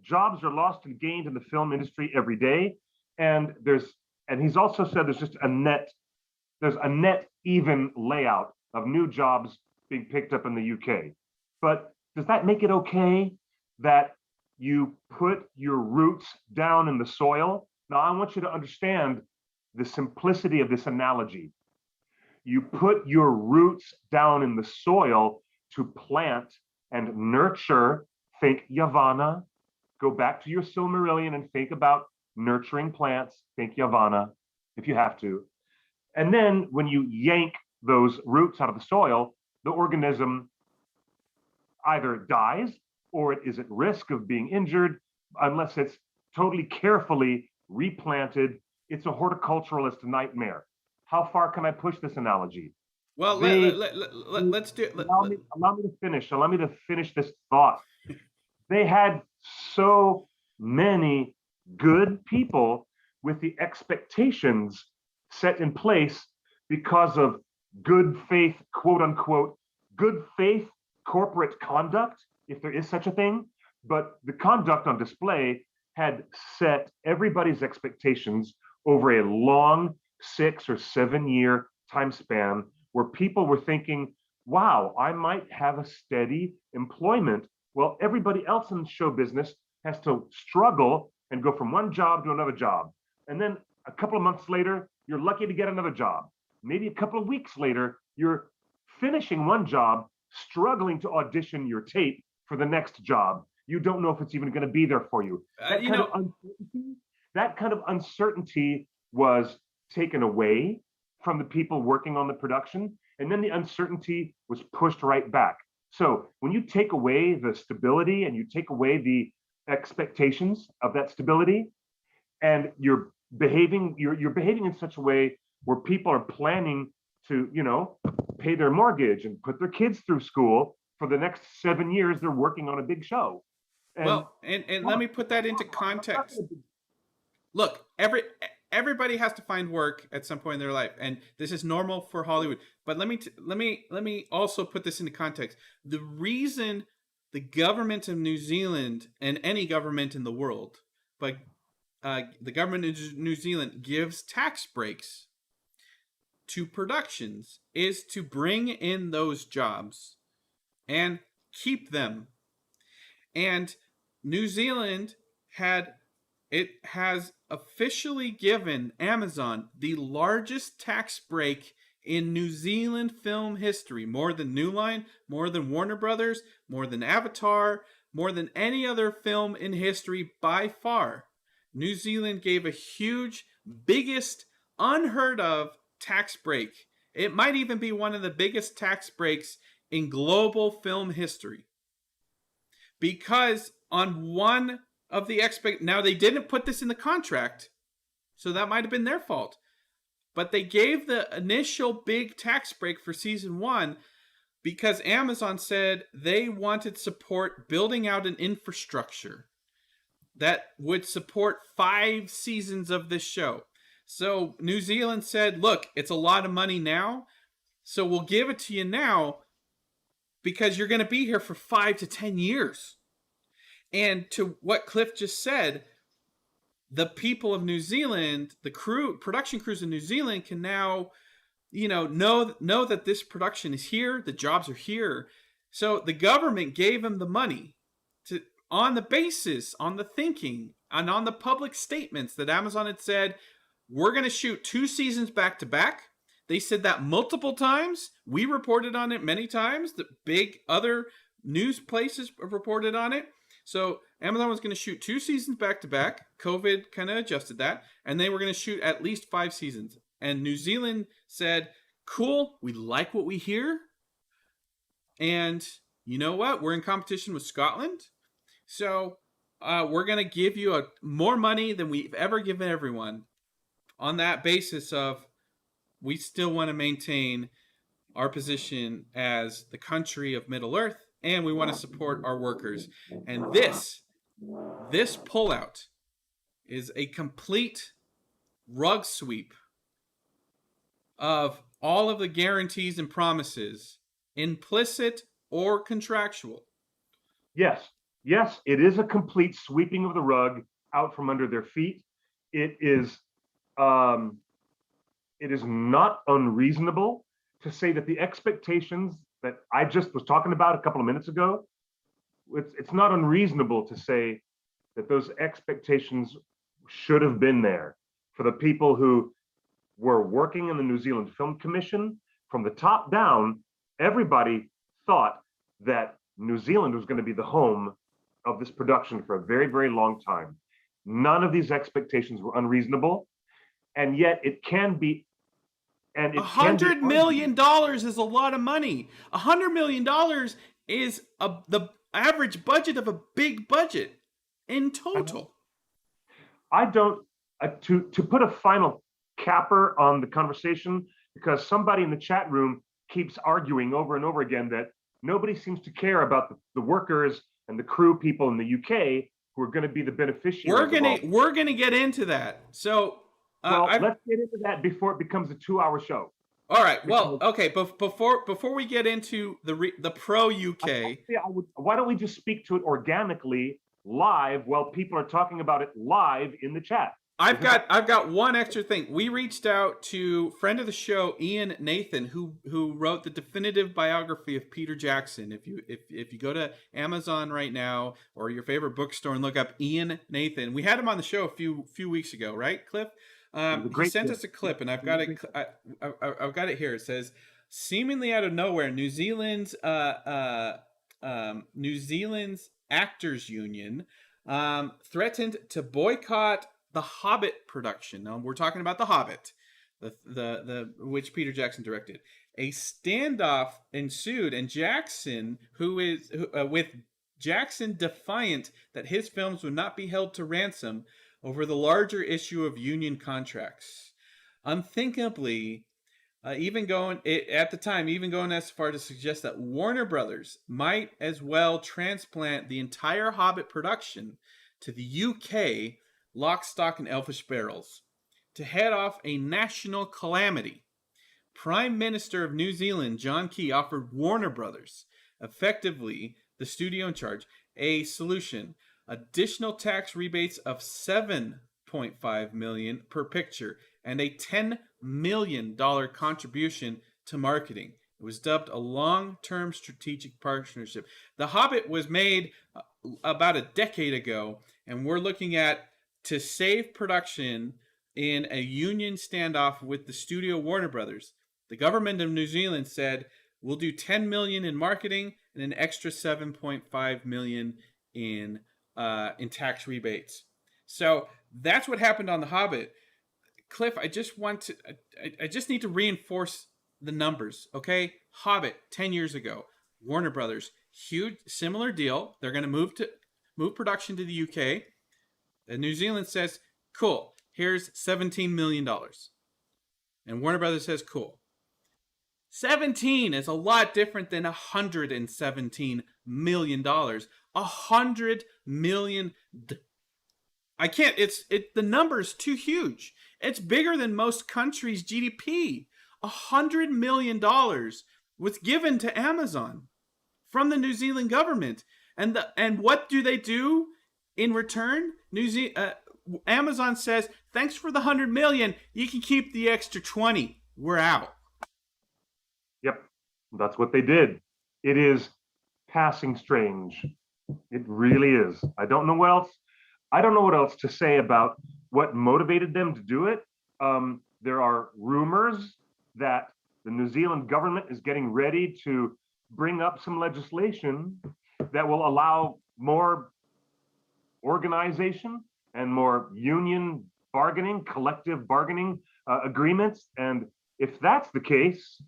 Jobs are lost and gained in the film industry every day, and he's also said there's a net even layout of new jobs being picked up in the UK. But does that make it okay that you put your roots down in the soil? Now, I want you to understand the simplicity of this analogy. You put your roots down in the soil to plant and nurture. Think Yavanna. Go back to your Silmarillion and think about nurturing plants. Think Yavanna, if you have to. And then when you yank those roots out of the soil, the organism either dies or it is at risk of being injured unless it's totally carefully replanted. It's a horticulturalist nightmare. How far can I push this analogy? Well, let's do it. Allow me to finish. Allow me to finish this thought. They had so many good people with the expectations set in place because of good faith, quote unquote, good faith corporate conduct, if there is such a thing. But the conduct on display had set everybody's expectations over a long 6 or 7 year time span where people were thinking, wow, I might have a steady employment. Well, everybody else in show business has to struggle and go from one job to another job. And then a couple of months later, you're lucky to get another job. Maybe a couple of weeks later, you're finishing one job, struggling to audition your tape for the next job. You don't know if it's even going to be there for you. That kind of uncertainty was taken away from the people working on the production, and then the uncertainty was pushed right back. So when you take away the stability and you take away the expectations of that stability, and you're behaving in such a way where people are planning to, pay their mortgage and put their kids through school for the next 7 years, they're working on a big show. And let me put that into context. Look, everybody has to find work at some point in their life, and this is normal for Hollywood. But let me also put this into context. The reason the government of New Zealand, and any government in the world, but the government of New Zealand gives tax breaks to productions is to bring in those jobs and keep them. And New Zealand has officially given Amazon the largest tax break in New Zealand film history, more than New Line, more than Warner Brothers, more than Avatar, more than any other film in history by far. New Zealand gave a huge, biggest, unheard of tax break. It might even be one of the biggest tax breaks in global film history. Because on one of the now they didn't put this in the contract, so that might have been their fault. But they gave the initial big tax break for season 1 because Amazon said they wanted support building out an infrastructure that would support 5 seasons of this show. So New Zealand said, look, it's a lot of money now, so we'll give it to you now because you're going to be here for 5 to 10 years. And to what Cliff just said, the people of New Zealand, the production crews in New Zealand can now, know that this production is here, the jobs are here. So the government gave them the money on the basis, on the thinking, and on the public statements that Amazon had said, we're going to shoot 2 seasons back to back. They said that multiple times. We reported on it many times. The big other news places reported on it. So Amazon was going to shoot 2 seasons back to back. COVID kind of adjusted that. And they were going to shoot at least 5 seasons. And New Zealand said, cool, we like what we hear. And you know what? We're in competition with Scotland. So we're going to give you more money than we've ever given everyone on that basis of we still want to maintain our position as the country of Middle Earth. And we want to support our workers. And this pullout is a complete rug sweep of all of the guarantees and promises, implicit or contractual. Yes, it is a complete sweeping of the rug out from under their feet. It is not unreasonable to say that the expectations that I just was talking about a couple of minutes ago, it's not unreasonable to say that those expectations should have been there for the people who were working in the New Zealand Film Commission. From the top down, everybody thought that New Zealand was going to be the home of this production for a very, very long time. None of these expectations were unreasonable, and yet it can be. And $100 million is a lot of money. $100 million is the average budget of a big budget in total. I don't to put a final capper on the conversation, because somebody in the chat room keeps arguing over and over again that nobody seems to care about the workers and the crew people in the UK who are going to be the beneficiaries. We're gonna get into that. So. Let's get into that before it becomes a 2-hour show. All right. Well, okay. Before we get into the pro UK, why don't we just speak to it organically live while people are talking about it live in the chat? I've got one extra thing. We reached out to friend of the show Ian Nathan, who wrote the definitive biography of Peter Jackson. If you go to Amazon right now or your favorite bookstore and look up Ian Nathan, we had him on the show a few weeks ago, right, Cliff? He sent us a clip, and I've got it. I've got it here. It says, seemingly out of nowhere, New Zealand's Actors Union threatened to boycott the Hobbit production. Now we're talking about the Hobbit, the which Peter Jackson directed. A standoff ensued, and Jackson, with Jackson defiant that his films would not be held to ransom over the larger issue of union contracts. Unthinkably, even going as far to suggest that Warner Brothers might as well transplant the entire Hobbit production to the UK, lock, stock, and elfish barrels, to head off a national calamity. Prime Minister of New Zealand, John Key, offered Warner Brothers, effectively the studio in charge, a solution. Additional tax rebates of $7.5 million per picture and a $10 million contribution to marketing. It was dubbed a long-term strategic partnership. The Hobbit was made about a decade ago, and we're looking at to save production in a union standoff with the studio Warner Brothers. The government of New Zealand said, we'll do 10 million in marketing and an extra 7.5 million in tax rebates. So that's what happened on The Hobbit. Cliff, I just need to reinforce the numbers, okay? Hobbit, 10 years ago, Warner Brothers, huge, similar deal. They're going to move production to the UK. And New Zealand says, cool, here's $17 million. And Warner Brothers says, cool. 17 is a lot different than $117 million. $100 million. The number's too huge. It's bigger than most countries' GDP. $100 million was given to Amazon from the New Zealand government. And what do they do in return? Amazon says, thanks for the $100 million. You can keep the extra 20. We're out. Yep, that's what they did. It is passing strange. It really is. I don't know what else to say about what motivated them to do it. There are rumors that the New Zealand government is getting ready to bring up some legislation that will allow more organization and more union bargaining, collective bargaining agreements. And if that's the case,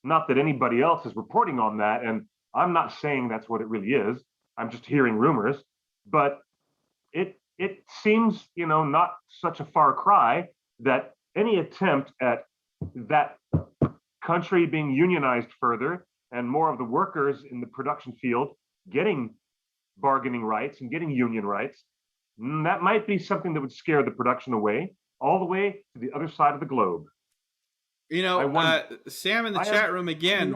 not that anybody else is reporting on that, and I'm not saying that's what it really is, I'm just hearing rumors, but it seems, not such a far cry that any attempt at that country being unionized further and more of the workers in the production field getting bargaining rights and getting union rights, that might be something that would scare the production away, all the way to the other side of the globe. Sam in the chat room again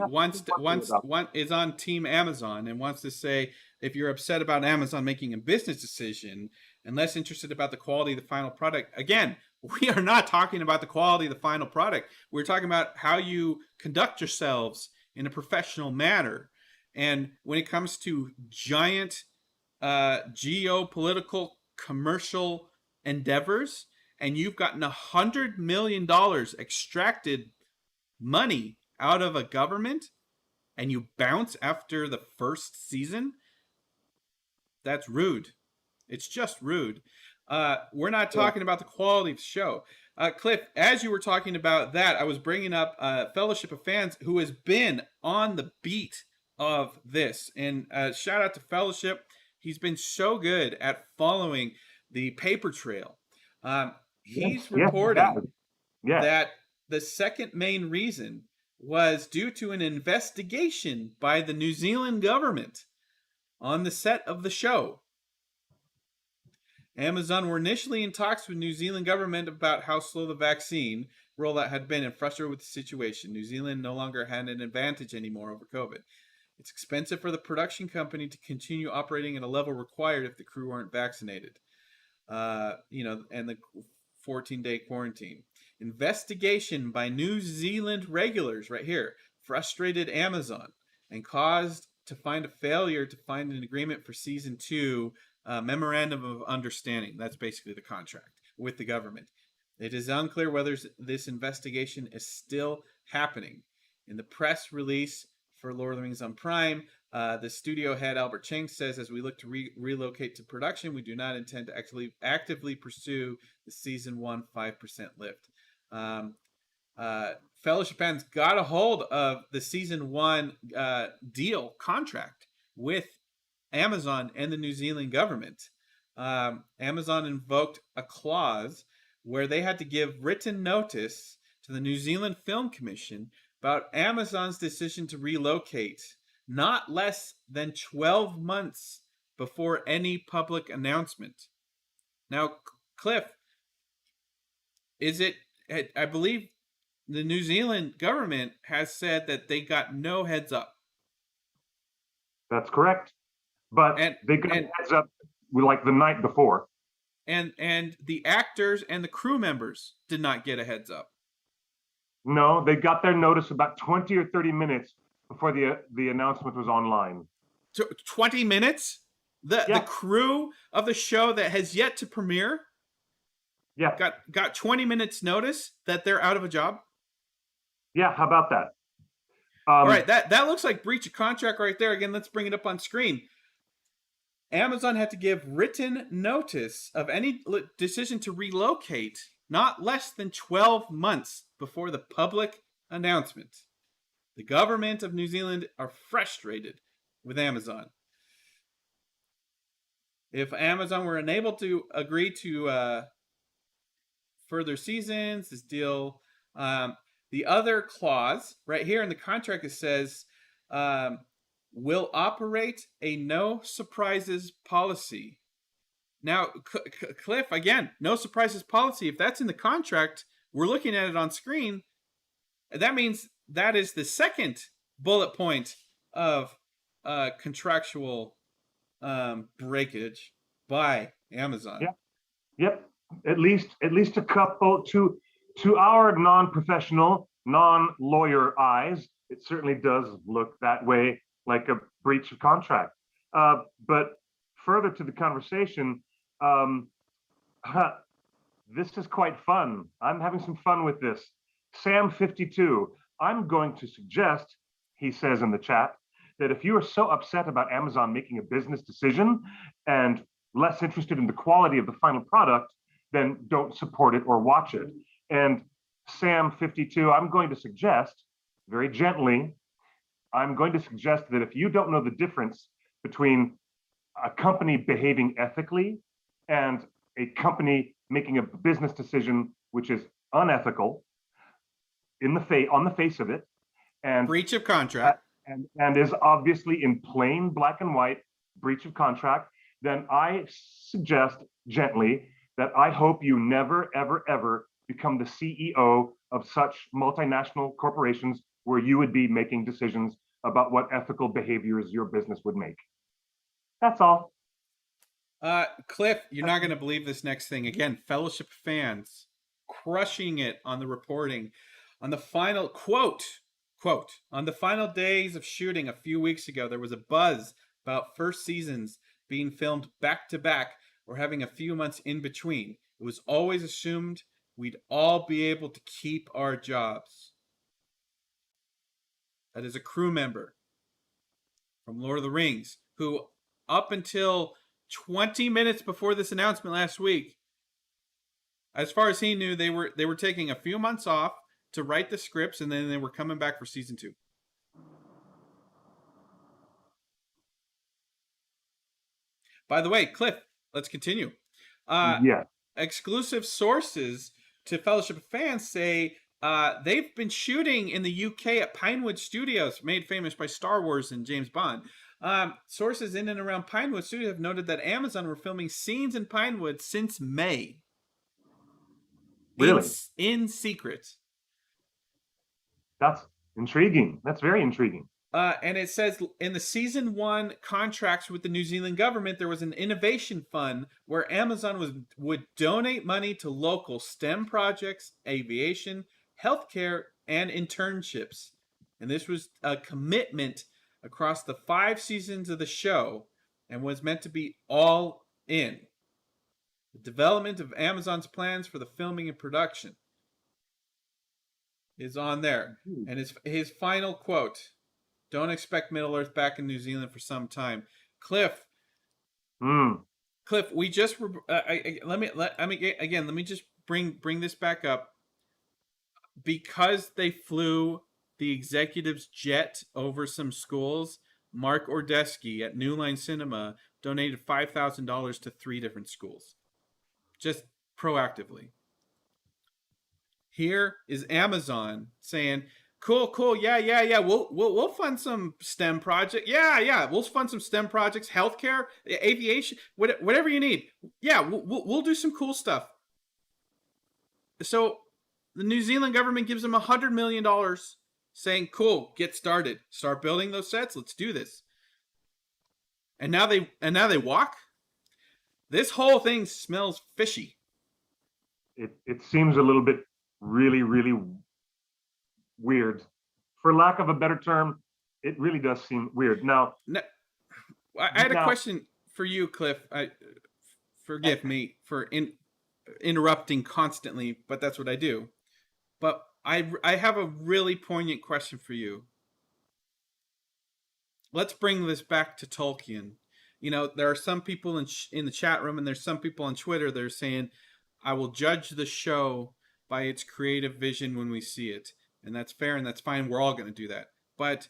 is on Team Amazon and wants to say, if you're upset about Amazon making a business decision and less interested about the quality of the final product, again, we are not talking about the quality of the final product. We're talking about how you conduct yourselves in a professional manner. And when it comes to giant geopolitical commercial endeavors, and you've gotten $100 million extracted money out of a government, and you bounce after the first season, that's rude. It's just rude. We're not talking about the quality of the show. Cliff, as you were talking about that, I was bringing up Fellowship of Fans, who has been on the beat of this. And shout out to Fellowship. He's been so good at following the paper trail. He's reporting that the second main reason was due to an investigation by the New Zealand government on the set of the show. Amazon were initially in talks with New Zealand government about how slow the vaccine rollout had been and frustrated with the situation. New Zealand no longer had an advantage anymore over COVID. It's expensive for the production company to continue operating at a level required if the crew aren't vaccinated. And the 14-day quarantine. Investigation by New Zealand regulars, right here, frustrated Amazon and caused to find a failure to find an agreement for season 2, memorandum of understanding. That's basically the contract with the government. It is unclear whether this investigation is still happening. In the press release for Lord of the Rings on Prime, the studio head Albert Cheng says, as we look to relocate to production, we do not intend to actively pursue the season 1 5% lift. Fellowship fans got a hold of the season 1 deal contract with Amazon and the New Zealand government. Amazon invoked a clause where they had to give written notice to the New Zealand Film Commission about Amazon's decision to relocate not less than 12 months before any public announcement. Now, Cliff, I believe the New Zealand government has said that they got no heads up. That's correct. But they got heads up like the night before. And the actors and the crew members did not get a heads up. No, they got their notice about 20 or 30 minutes before the announcement was online. 20 minutes? The Yeah, crew of the show that has yet to premiere yeah, got 20 minutes notice that they're out of a job? yeah. How about that? All right, that looks like breach of contract right there. Again, let's bring it up on screen. Amazon had to give written notice of any decision to relocate not less than 12 months before the public announcement. The government of New Zealand are frustrated with Amazon. If Amazon were unable to agree to further seasons, this deal, the other clause right here in the contract, it says, will operate a no surprises policy. Now, Cliff, again, no surprises policy. If that's in the contract, we're looking at it on screen. That means that is the second bullet point of contractual breakage by Amazon. Yeah, yep. At least a couple to our non-professional, non-lawyer eyes. It certainly does look that way, like a breach of contract. But further to the conversation, um, this is quite fun. I'm having some fun with this. Sam 52, I'm going to suggest, he says in the chat, that if you are so upset about Amazon making a business decision and less interested in the quality of the final product, then don't support it or watch it. And Sam 52, I'm going to suggest, very gently, I'm going to suggest that if you don't know the difference between a company behaving ethically and a company making a business decision which is unethical on the face of it, and breach of contract, and is obviously in plain black and white breach of contract, then I suggest gently that I hope you never, ever, ever become the CEO of such multinational corporations where you would be making decisions about what ethical behaviors your business would make. That's all. Cliff, you're not going to believe this next thing. Again, Fellowship fans crushing it on the reporting. On the final quote, on the final days of shooting a few weeks ago, there was a buzz about first seasons being filmed back to back or having a few months in between. It was always assumed we'd all be able to keep our jobs. That is a crew member from Lord of the Rings who, up until 20 minutes before this announcement last week, as far as he knew, they were taking a few months off to write the scripts, and then they were coming back for season 2. By the way, Cliff, let's continue. Yeah. Exclusive sources to Fellowship of Fans say they've been shooting in the UK at Pinewood Studios, made famous by Star Wars and James Bond. Sources in and around Pinewood Studios have noted that Amazon were filming scenes in Pinewood since May. Really? In secret. That's intriguing. That's very intriguing. And it says in the season 1 contracts with the New Zealand government, there was an innovation fund where Amazon would donate money to local STEM projects, aviation, healthcare, and internships. And this was a commitment across the 5 seasons of the show and was meant to be all in. The development of Amazon's plans for the filming and production is on there. And his final quote: "Don't expect Middle Earth back in New Zealand for some time." Cliff, Cliff, we just let me just bring this back up, because they flew the executive's jet over some schools. Mark Ordesky at New Line Cinema donated $5,000 to 3 different schools, just proactively. Here is Amazon saying, cool, yeah. We'll fund some STEM project. Yeah. We'll fund some STEM projects, healthcare, aviation, whatever you need. Yeah, we'll do some cool stuff. So the New Zealand government gives them $100 million, saying, cool, get started, start building those sets. Let's do this. And now they walk. This whole thing smells fishy. It seems a little bit really, really weird. For lack of a better term, it really does seem weird. Now, I had a question for you, Cliff. Forgive me for interrupting constantly, but that's what I do. But I have a really poignant question for you. Let's bring this back to Tolkien. You know, there are some people in the chat room, and there's some people on Twitter that are saying, "I will judge the show by its creative vision when we see it," and that's fair and that's fine. We're all going to do that. But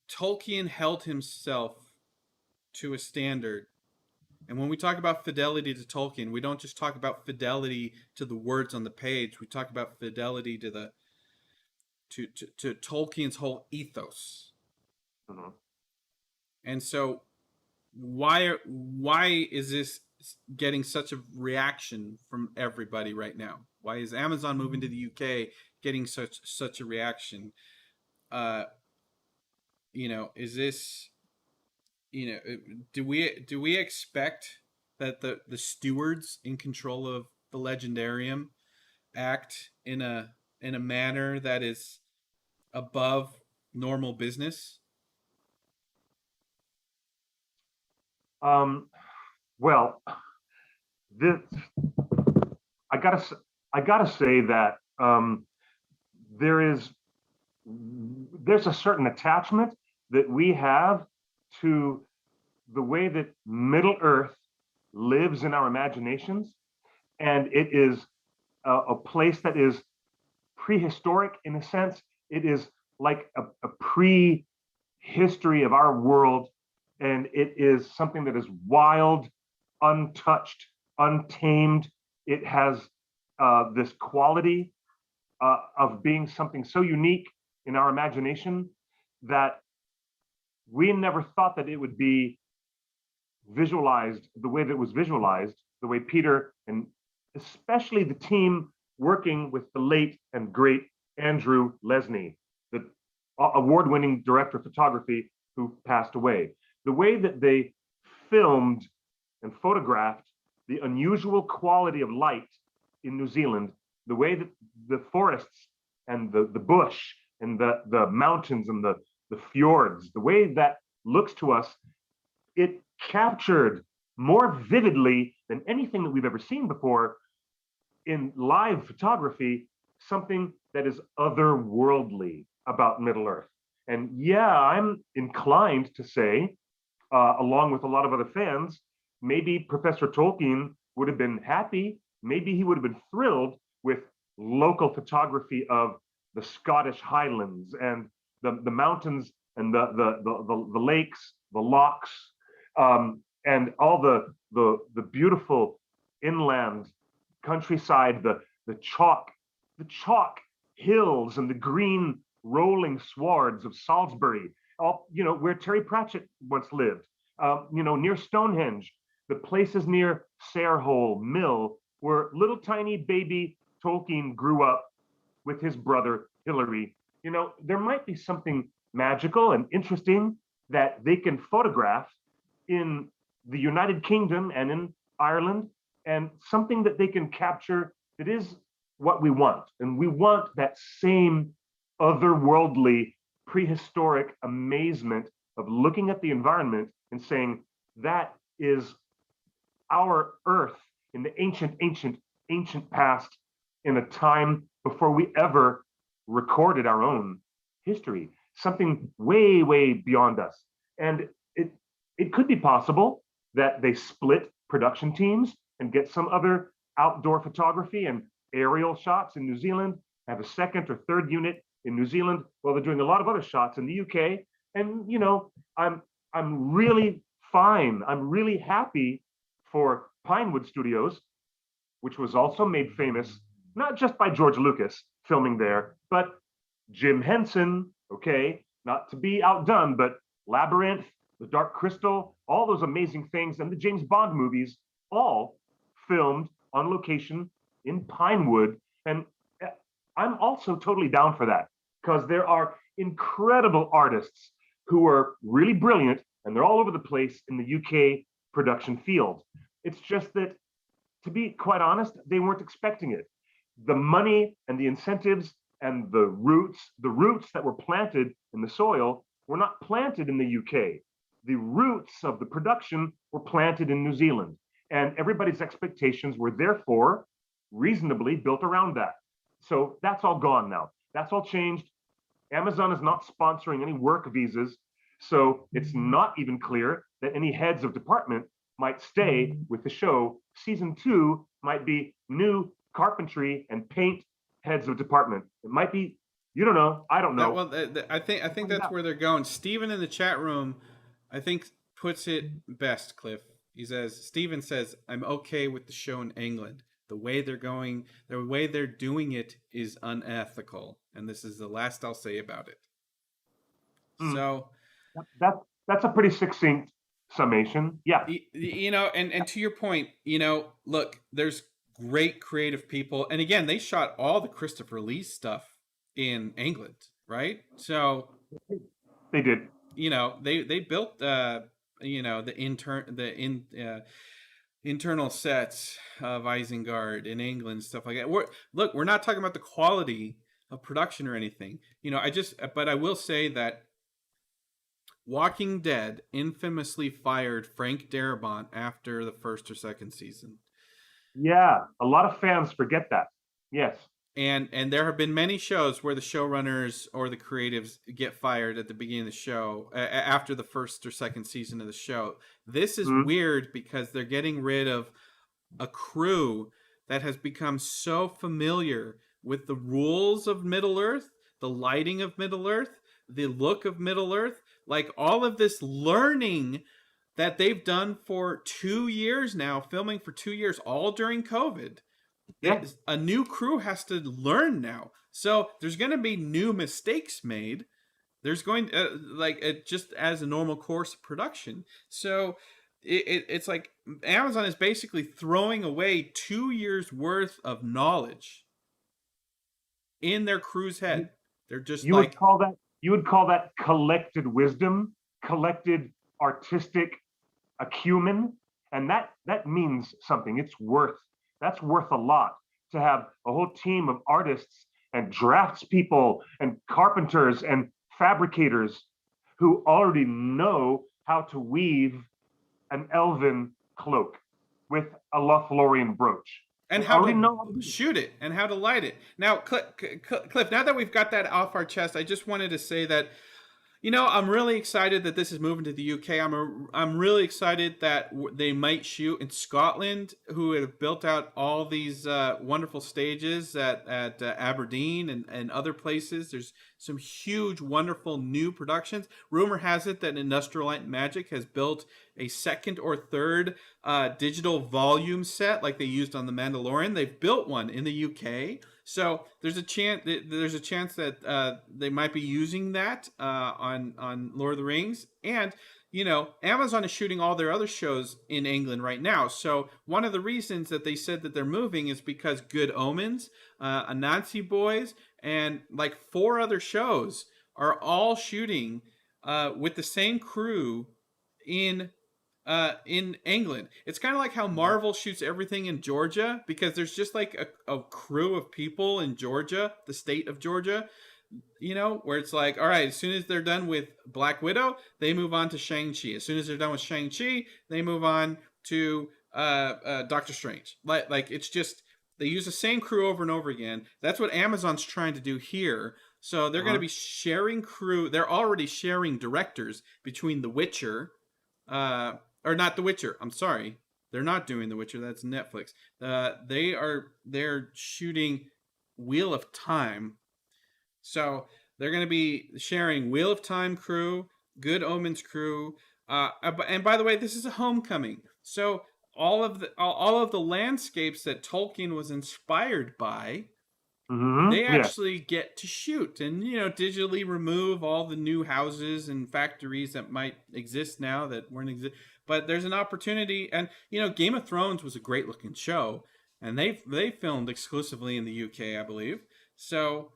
Tolkien held himself to a standard. And when we talk about fidelity to Tolkien, we don't just talk about fidelity to the words on the page. We talk about fidelity to the to Tolkien's whole ethos. mm-hmm. And so why is this getting such a reaction from everybody right now? Why is Amazon moving to the UK getting such a reaction? You know, is this, you know, do we expect that the stewards in control of the Legendarium act in a manner that is above normal business? Well, this I gotta say that there's a certain attachment that we have to the way that Middle Earth lives in our imaginations, and it is a place that is prehistoric in a sense. It is like a pre-history of our world, and it is something that is wild, untouched, untamed. It has this quality of being something so unique in our imagination that we never thought that it would be visualized the way that it was visualized, the way Peter and especially the team working with the late and great Andrew Lesney, the award-winning director of photography who passed away. The way that they filmed and photographed the unusual quality of light in New Zealand, the way that the forests and the bush and the mountains and the fjords, the way that looks to us, it captured more vividly than anything that we've ever seen before in live photography, something that is otherworldly about Middle Earth. And yeah, I'm inclined to say, along with a lot of other fans, maybe Professor Tolkien would have been happy, maybe he would have been thrilled with local photography of the Scottish Highlands and the mountains and the lakes, the lochs, and all the beautiful inland countryside, the chalk hills and the green rolling swards of Salisbury, all, you know, where Terry Pratchett once lived, you know, near Stonehenge, the places near Sarehole Mill, where little tiny baby Tolkien grew up with his brother Hilary. You know, there might be something magical and interesting that they can photograph in the United Kingdom and in Ireland, and something that they can capture that is what we want. And we want that same otherworldly, prehistoric amazement of looking at the environment and saying, that is our Earth in the ancient past, in a time before we ever recorded our own history, something way beyond us. And it could be possible that they split production teams and get some other outdoor photography and aerial shots in New Zealand, have a second or third unit in New Zealand while they're doing a lot of other shots in the UK. And you know, I'm really fine. I'm really happy for Pinewood Studios, which was also made famous not just by George Lucas filming there, but Jim Henson, okay, not to be outdone, but Labyrinth, The Dark Crystal, all those amazing things, and the James Bond movies, all filmed on location in Pinewood. And I'm also totally down for that, because there are incredible artists who are really brilliant, and they're all over the place in the UK production field. It's just that, to be quite honest, they weren't expecting it. The money and the incentives and the roots that were planted in the soil were not planted in the UK. The roots of the production were planted in New Zealand, and everybody's expectations were therefore reasonably built around that. So that's all gone now. That's all changed. Amazon is not sponsoring any work visas, so it's not even clear that any heads of department might stay with the show. Season 2 might be new carpentry and paint heads of department. It might be, you don't know, I don't know. I think that's where they're going. Steven in the chat room, I think, puts it best, Cliff. He says, Steven says, I'm okay with the show in England. The way they're doing it is unethical. And this is the last I'll say about it. So that's a pretty succinct summation. Yeah. And to your point, look, there's great creative people. And again, they shot all the Christopher Lee stuff in England, right? So they did. They built the internal sets of Isengard in England, stuff like that. We're not talking about the quality of production or anything. But I will say that Walking Dead infamously fired Frank Darabont after the first or second season. Yeah, a lot of fans forget that. Yes. And there have been many shows where the showrunners or the creatives get fired at the beginning of the show after the first or second season of the show. This is weird because they're getting rid of a crew that has become so familiar with the rules of Middle-earth, the lighting of Middle-earth, the look of Middle-earth, like all of this learning that they've done for 2 years now, filming for 2 years, all during COVID. Yeah. A new crew has to learn now. So there's going to be new mistakes made. There's going just as a normal course of production. So it's like Amazon is basically throwing away 2 years worth of knowledge in their crew's head. They're just you would call that collected wisdom, collected artistic acumen, and that means something. That's worth a lot to have a whole team of artists and draftspeople and carpenters and fabricators who already know how to weave an elven cloak with a Lothlorien brooch. And how to shoot it and how to light it. Now, Cliff, now that we've got that off our chest, I just wanted to say that, I'm really excited that this is moving to the UK. I'm really excited that they might shoot in Scotland, who have built out all these wonderful stages at Aberdeen and other places. There's some huge, wonderful new productions. Rumor has it that Industrial Light and Magic has built a second or third digital volume set like they used on The Mandalorian. They've built one in the UK. So there's a chance that they might be using that on Lord of the Rings. And, Amazon is shooting all their other shows in England right now. So one of the reasons that they said that they're moving is because Good Omens, Anansi Boys, and like 4 other shows are all shooting with the same crew in England. It's kind of like how Marvel shoots everything in Georgia, because there's just like a crew of people in Georgia, the state of Georgia, where it's like, all right, as soon as they're done with Black Widow, they move on to Shang-Chi. As soon as they're done with Shang-Chi, they move on to Doctor Strange. Like it's just, they use the same crew over and over again. That's what Amazon's trying to do here. So they're going to be sharing crew. They're already sharing directors between The Witcher, or not The Witcher. I'm sorry. They're not doing The Witcher. That's Netflix. They're shooting Wheel of Time. So they're going to be sharing Wheel of Time crew, Good Omens crew. And by the way, this is a homecoming. So all of the landscapes that Tolkien was inspired by, they actually get to shoot and, digitally remove all the new houses and factories that might exist now that weren't exist. But there's an opportunity, and Game of Thrones was a great looking show, and they filmed exclusively in the UK, I believe. So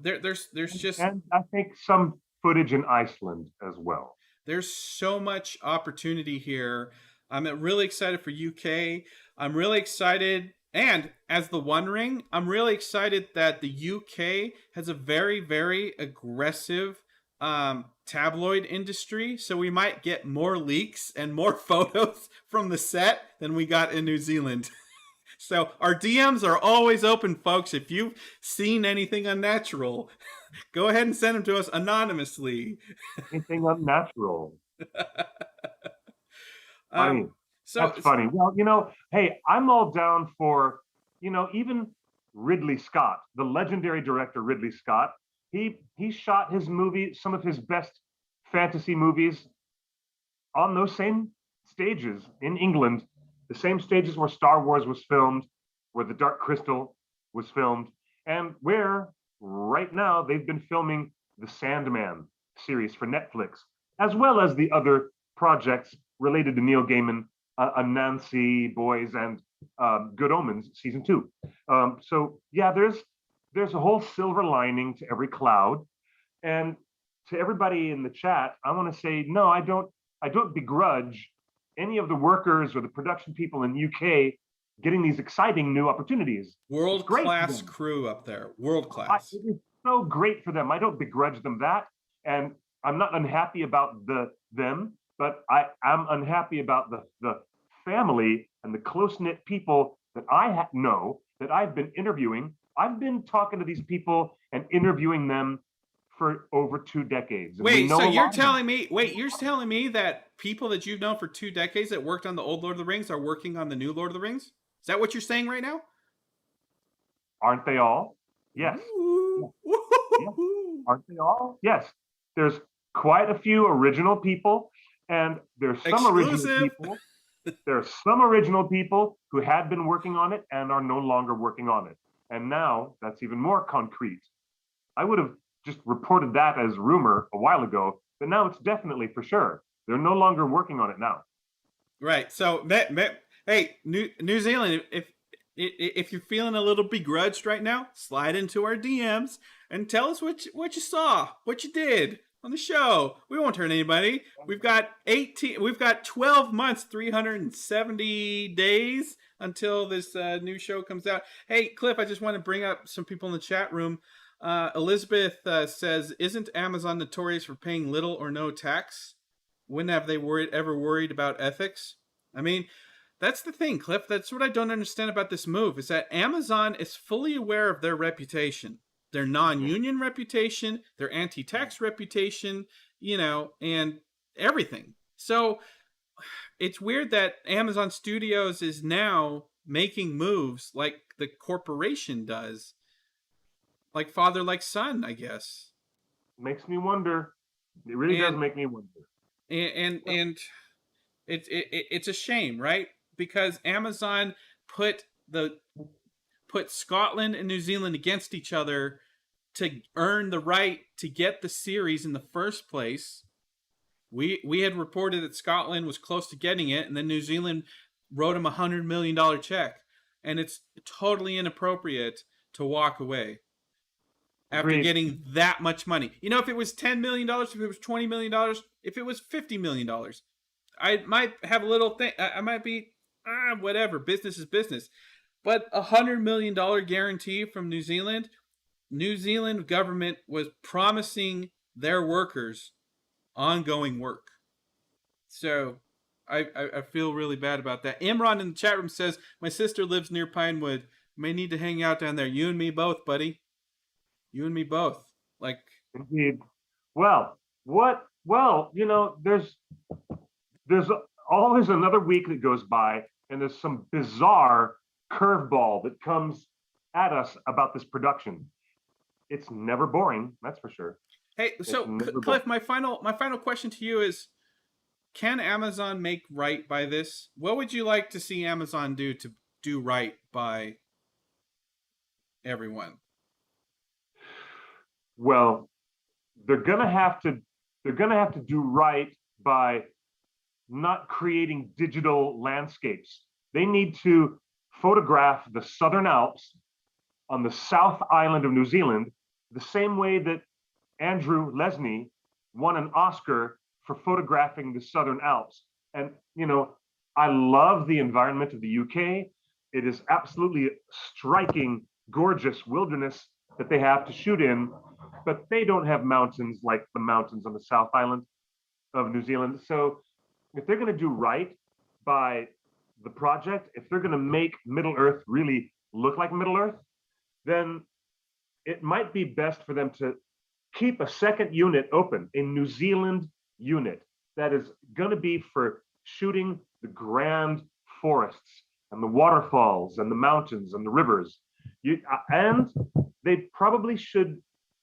there's just, and I think some footage in Iceland as well. There's so much opportunity here. I'm really excited for UK. I'm really excited And as the One Ring, I'm really excited that the UK has a very, very aggressive tabloid industry. So we might get more leaks and more photos from the set than we got in New Zealand. So our DMs are always open, folks. If you've seen anything unnatural, go ahead and send them to us anonymously. Anything unnatural. Um, Funny. so That's funny. Well, hey, I'm all down for, even Ridley Scott, the legendary director Ridley Scott. He shot his movie, some of his best fantasy movies on those same stages in England, the same stages where Star Wars was filmed, where The Dark Crystal was filmed, and where right now they've been filming the Sandman series for Netflix, as well as the other projects related to Neil Gaiman, Anansi Boys, and Good Omens season 2. So yeah, there's a whole silver lining to every cloud, and to everybody in the chat, I want to say no, I don't begrudge any of the workers or the production people in the UK getting these exciting new opportunities. world class crew up there, world class. It is so great for them. I don't begrudge them that, and I'm not unhappy about them, but I am unhappy about the family and the close knit people that I know that I've been interviewing. I've been talking to these people and interviewing them for over 2 decades. Wait, so you're telling me that people that you've known for 2 decades that worked on the old Lord of the Rings are working on the new Lord of the Rings? Is that what you're saying right now? Aren't they all? Yes. Yeah. Aren't they all? Yes. There's quite a few original people, and there's some original people. There are some original people who had been working on it and are no longer working on it. And now that's even more concrete. I would have just reported that as rumor a while ago, but now it's definitely for sure. They're no longer working on it now. Right. So, hey, New Zealand, if you're feeling a little begrudged right now, slide into our DMs and tell us what you saw, what you did on the show. We won't hurt anybody. We've got 12 months, 370 days until this new show comes out. Hey, Cliff, I just want to bring up some people in the chat room. Elizabeth says, "Isn't Amazon notorious for paying little or no tax? When have they ever worried about ethics?" I mean, that's the thing, Cliff. That's what I don't understand about this move, is that Amazon is fully aware of their reputation, their non-union reputation, their anti-tax reputation, and everything. So it's weird that Amazon Studios is now making moves like the corporation does. Like father, like son, I guess. Makes me wonder. It really does make me wonder. And it's a shame, right? Because Amazon put Scotland and New Zealand against each other to earn the right to get the series in the first place. We had reported that Scotland was close to getting it, and then New Zealand wrote him $100 million check, and it's totally inappropriate to walk away after getting that much money. If it was $10 million, if it was $20 million, if it was $50 million, I might have a little thing. I might be, whatever, business is business. But $100 million guarantee from New Zealand government was promising their workers ongoing work. So I feel really bad about that. Imran in the chat room says, "My sister lives near Pinewood. May need to hang out down there. You and me both, buddy. You and me both." Like, indeed. Well, there's always another week that goes by, and there's some bizarre curveball that comes at us about this production. It's never boring, that's for sure. Hey, so Cliff, my final question to you is, can Amazon make right by this? What would you like to see Amazon do to do right by everyone? Well, they're gonna have to do right by not creating digital landscapes. They need to photograph the Southern Alps on the South Island of New Zealand the same way that Andrew Lesnie won an Oscar for photographing the Southern Alps. And I love the environment of the UK. It is absolutely striking, gorgeous wilderness that they have to shoot in, but they don't have mountains like the mountains on the South Island of New Zealand. So if they're going to do right by the project, if they're going to make Middle Earth really look like Middle Earth, then it might be best for them to keep a second unit open, a New Zealand unit that is going to be for shooting the grand forests and the waterfalls and the mountains and the rivers. And they probably should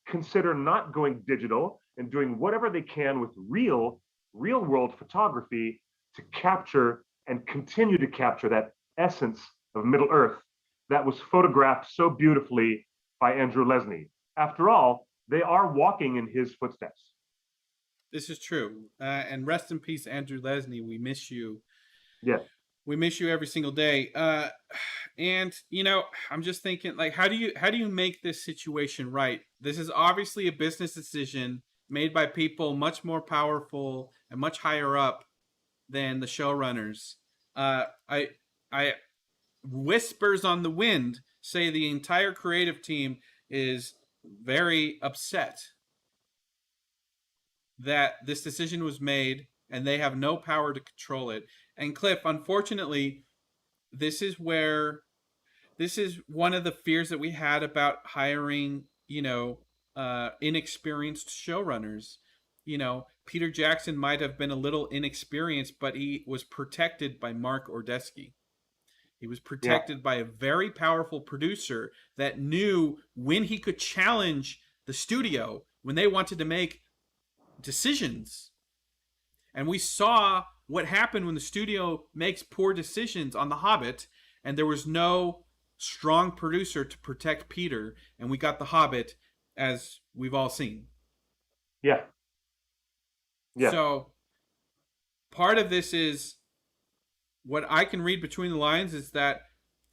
consider not going digital and doing whatever they can with real world photography to capture and continue to capture that essence of Middle Earth that was photographed so beautifully by Andrew Lesnie. After all, they are walking in his footsteps. This is true. And rest in peace, Andrew Lesnie. We miss you. Yeah. We miss you every single day. And you know, I'm just thinking, like, how do you make this situation right? This is obviously a business decision made by people much more powerful and much higher up than the showrunners. I whispers on the wind say the entire creative team is very upset that this decision was made and they have no power to control it. And Cliff, unfortunately, this is one of the fears that we had about hiring, inexperienced showrunners. Peter Jackson might have been a little inexperienced, but he was protected by Mark Ordesky. He was protected by a very powerful producer that knew when he could challenge the studio when they wanted to make decisions. And we saw what happened when the studio makes poor decisions on The Hobbit, and there was no strong producer to protect Peter, and we got The Hobbit, as we've all seen. Yeah. So part of this is, what I can read between the lines is that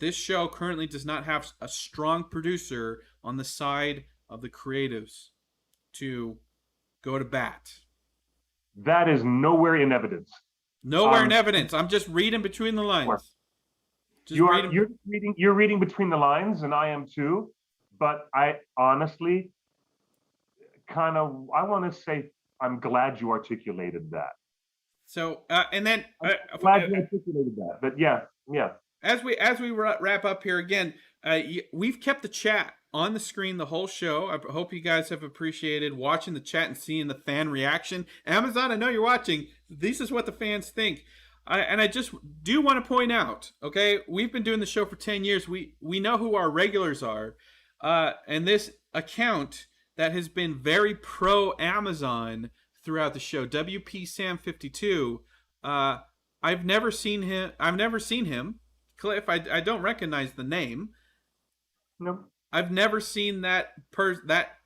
this show currently does not have a strong producer on the side of the creatives to go to bat. That is nowhere in evidence. Nowhere in evidence. I'm just reading between the lines. You're reading between the lines, and I am too. But I honestly I want to say I'm glad you articulated that. So and then I'm glad you articulated that. But yeah. As we wrap up here again, we've kept the chat on the screen the whole show. I hope you guys have appreciated watching the chat and seeing the fan reaction. Amazon, I know you're watching. This is what the fans think. And I just do want to point out, okay, we've been doing the show for 10 years. We know who our regulars are. And this account that has been very pro-Amazon throughout the show, WP Sam 52, I've never seen him. Cliff, I don't recognize the name. No. I've never seen that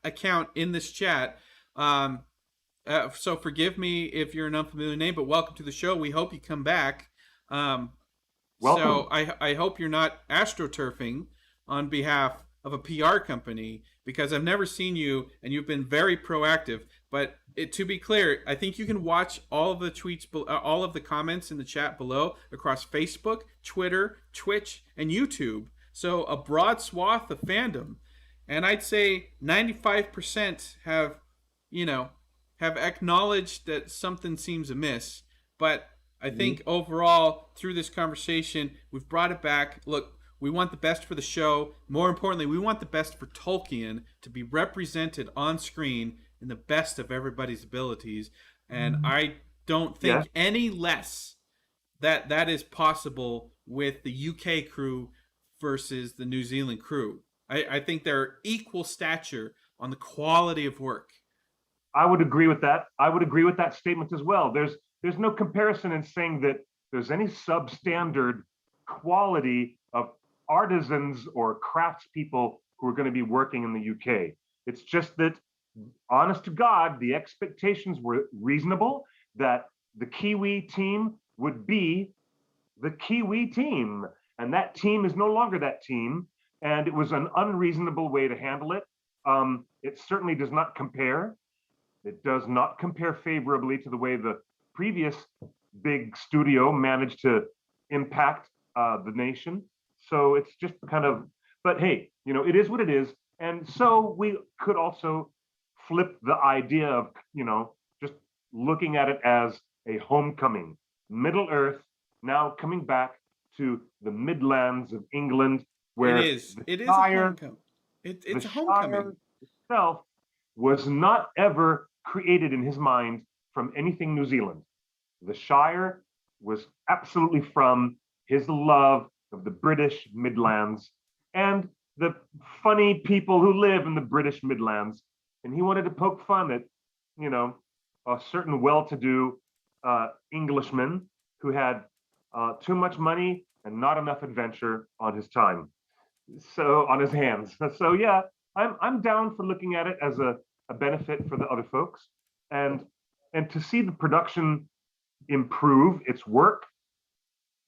account in this chat. So forgive me if you're an unfamiliar name, but welcome to the show. We hope you come back. Welcome. So I hope you're not astroturfing on behalf of a PR company, because I've never seen you, and you've been very proactive. But to be clear, I think you can watch all of the tweets, all of the comments in the chat below across Facebook, Twitter, Twitch, and YouTube. So a broad swath of fandom, and I'd say 95% have acknowledged that something seems amiss. But I think overall, through this conversation, we've brought it back. Look, we want the best for the show. More importantly, we want the best for Tolkien to be represented on screen in the best of everybody's abilities. And I don't think any less that is possible with the UK crew versus the New Zealand crew. I think they're equal stature on the quality of work. I would agree with that. I would agree with that statement as well. There's no comparison in saying that there's any substandard quality of artisans or craftspeople who are going to be working in the UK. It's just that, honest to God, the expectations were reasonable, that the Kiwi team would be the Kiwi team. And that team is no longer that team. And it was an unreasonable way to handle it. It certainly does not compare. It does not compare favorably to the way the previous big studio managed to impact the nation. So it's just kind of, but hey, it is what it is. And so we could also flip the idea of, just looking at it as a homecoming. Middle Earth now coming back to the Midlands of England, It where is. the It is a Shire, homecoming. the It's a Shire homecoming. itself was not ever created in his mind from anything New Zealand. The Shire was absolutely from his love of the British Midlands and the funny people who live in the British Midlands. And he wanted to poke fun at, a certain well-to-do Englishman who had too much money and not enough adventure on his time. So on his hands. So yeah, I'm down for looking at it as a benefit for the other folks, and to see the production improve its work.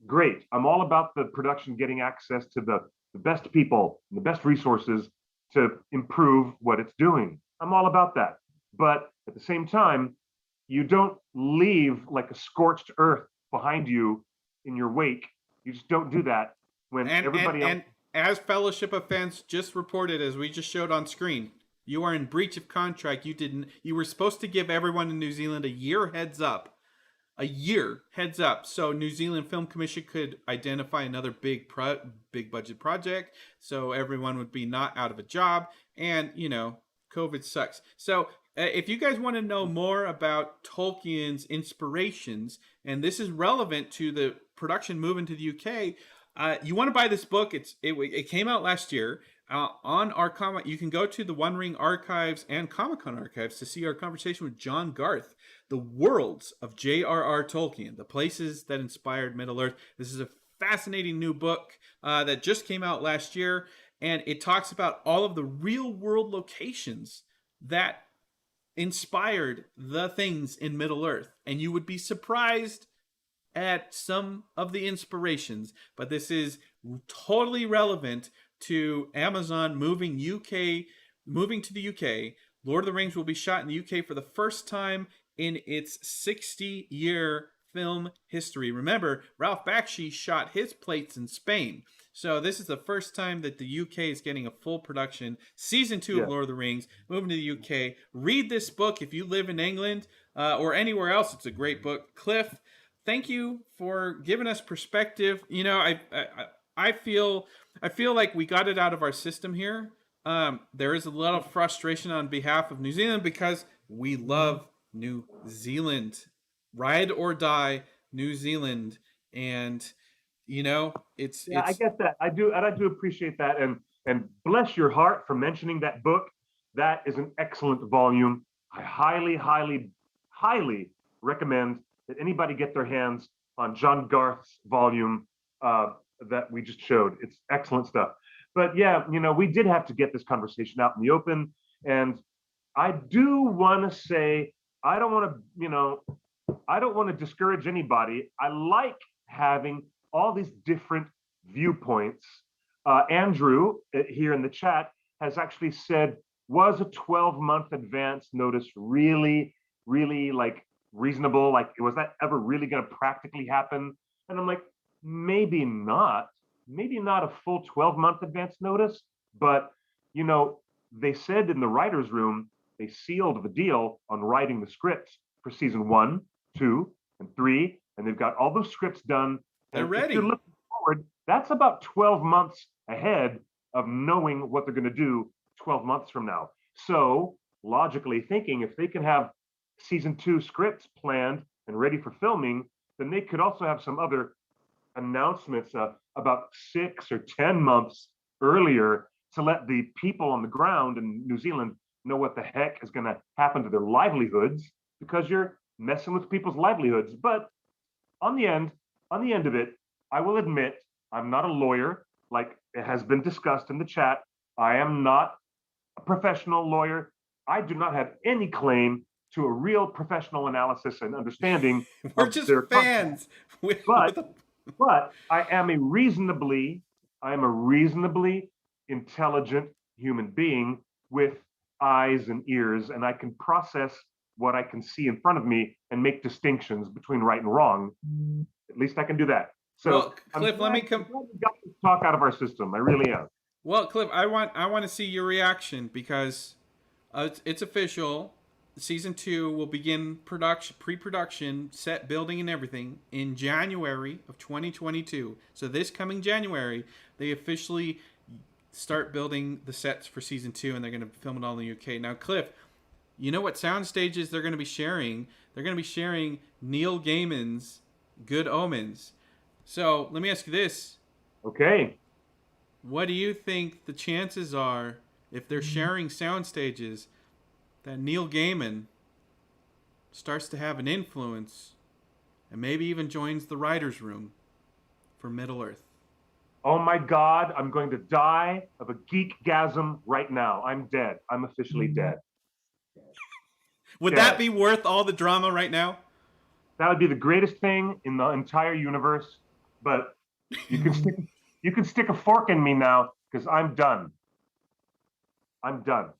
Great. I'm all about the production getting access to the best people, the best resources to improve what it's doing. I'm all about that. But at the same time, you don't leave like a scorched earth behind you in your wake. You just don't do that when And and everybody else. and as Fellowship of Fans just reported, as we just showed on screen, you are in breach of contract. You were supposed to give everyone in New Zealand a year heads up. A year heads up, so New Zealand Film Commission could identify another big budget project, so everyone would be not out of a job. And COVID sucks. So if you guys want to know more about Tolkien's inspirations, and this is relevant to the production moving to the UK, you want to buy this book. It came out last year. On our comment, you can go to the One Ring archives and Comic Con archives to see our conversation with John Garth, the worlds of J.R.R. Tolkien, the places that inspired Middle Earth. This is a fascinating new book that just came out last year, and it talks about all of the real world locations that inspired the things in Middle Earth. And you would be surprised at some of the inspirations, but this is totally relevant to Amazon moving to the UK. Lord of the Rings will be shot in the UK for the first time in its 60-year film history. Remember, Ralph Bakshi shot his plates in Spain. So this is the first time that the UK is getting a full production. Season 2 of Lord of the Rings, moving to the UK. Read this book if you live in England or anywhere else. It's a great book. Cliff, thank you for giving us perspective. I feel like we got it out of our system here. There is a lot of frustration on behalf of New Zealand because we love New Zealand. Ride or die, New Zealand. And it's I get that. I do, and I do appreciate that. And bless your heart for mentioning that book. That is an excellent volume. I highly, highly, highly recommend that anybody get their hands on John Garth's volume that we just showed. It's excellent stuff. But yeah, we did have to get this conversation out in the open. And I do want to say, I don't want to discourage anybody. I like having all these different viewpoints. Andrew here in the chat has actually said, was a 12-month advance notice really, really like reasonable? Like, was that ever really going to practically happen? And I'm like, maybe not a full 12-month advance notice, but they said in the writer's room, they sealed the deal on writing the scripts for season 1, 2, and 3, and they've got all those scripts done. They're ready. If you're looking forward, that's about 12 months ahead of knowing what they're going to do 12 months from now. So logically thinking, if they can have season 2 scripts planned and ready for filming, then they could also have some other announcements about 6 or 10 months earlier to let the people on the ground in New Zealand know what the heck is going to happen to their livelihoods, because you're messing with people's livelihoods. But on the end of it, I will admit I'm not a lawyer, like it has been discussed in the chat. I am not a professional lawyer. I do not have any claim to a real professional analysis and understanding. We're just fans. But I am a reasonably intelligent human being with eyes and ears, and I can process what I can see in front of me and make distinctions between right and wrong. At least I can do that. So, well, Cliff, let me come. talk out of our system. I really am. Well, Cliff, I want to see your reaction because it's official. Season 2 will begin pre-production, set building and everything in January of 2022. So this coming January, they officially start building the sets for season 2, and they're going to film it all in the UK. Now, Cliff, you know what sound stages they're going to be sharing? They're going to be sharing Neil Gaiman's Good Omens. So let me ask you this. Okay. What do you think the chances are, if they're sharing sound stages, that Neil Gaiman starts to have an influence and maybe even joins the writer's room for Middle-earth? Oh my God, I'm going to die of a geekgasm right now. I'm dead. I'm officially dead. Would that be worth all the drama right now? That would be the greatest thing in the entire universe. But you can stick a fork in me now because I'm done. I'm done.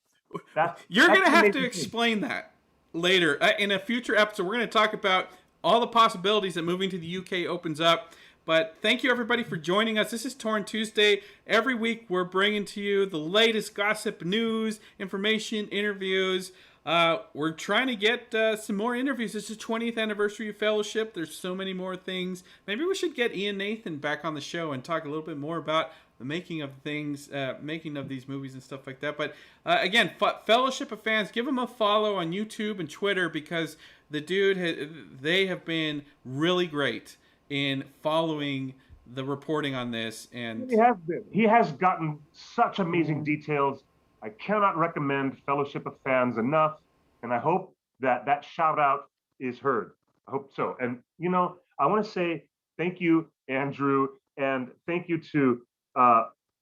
You're going to have to explain that later. In a future episode, we're going to talk about all the possibilities that moving to the UK opens up. But thank you, everybody, for joining us. This is Torn Tuesday. Every week, we're bringing to you the latest gossip, news, information, interviews. We're trying to get some more interviews. This is the 20th anniversary of Fellowship. There's so many more things. Maybe we should get Ian Nathan back on the show and talk a little bit more about the making of things, making of these movies and stuff like that. But again, Fellowship of Fans, give them a follow on YouTube and Twitter because the dude, they have been really great in following the reporting on this. And he has been. He has gotten such amazing details. I cannot recommend Fellowship of Fans enough, and I hope that that shout out is heard. I hope so. And I want to say thank you, Andrew, and thank you to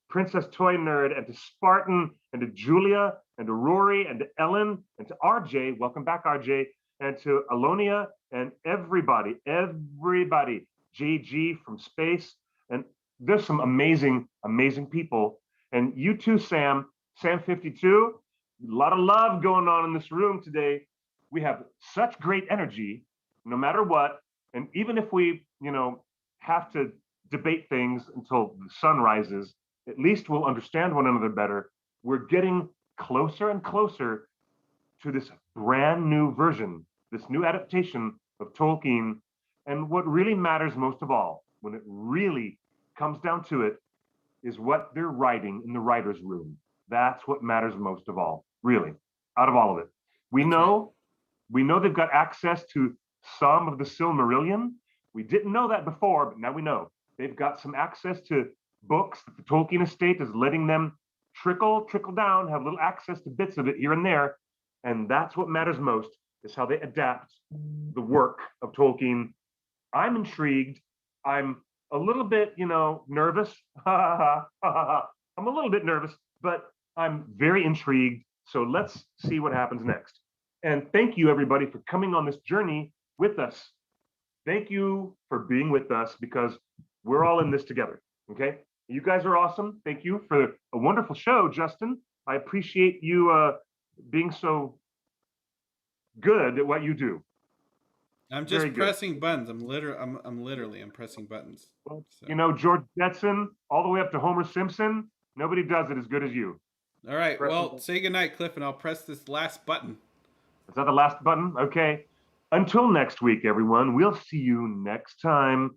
Princess Toy Nerd, and to Spartan, and to Julia, and to Rory, and to Ellen, and to RJ. Welcome back, RJ, and to Alonia, and everybody, JG from space, and there's some amazing, amazing people, and you too, Sam 52. A lot of love going on in this room today. We have such great energy, no matter what, and even if we, have to debate things until the sun rises, at least we'll understand one another better. We're getting closer and closer to this brand new version, this new adaptation of Tolkien. And what really matters most of all, when it really comes down to it, is what they're writing in the writer's room. That's what matters most of all, really, out of all of it. We know they've got access to some of the Silmarillion. We didn't know that before, but now we know. They've got some access to books that the Tolkien estate is letting them trickle down, have little access to bits of it here and there. And that's what matters most, is how they adapt the work of Tolkien. I'm intrigued. I'm a little bit, nervous. I'm a little bit nervous, but I'm very intrigued. So let's see what happens next. And thank you, everybody, for coming on this journey with us. Thank you for being with us, because we're all in this together, okay? You guys are awesome. Thank you for a wonderful show, Justin. I appreciate you being so good at what you do. I'm just pressing buttons. I'm literally pressing buttons. Well, so. George Jetson, all the way up to Homer Simpson, nobody does it as good as you. All right, well, say goodnight, Cliff, and I'll press this last button. Is that the last button? Okay. Until next week, everyone, we'll see you next time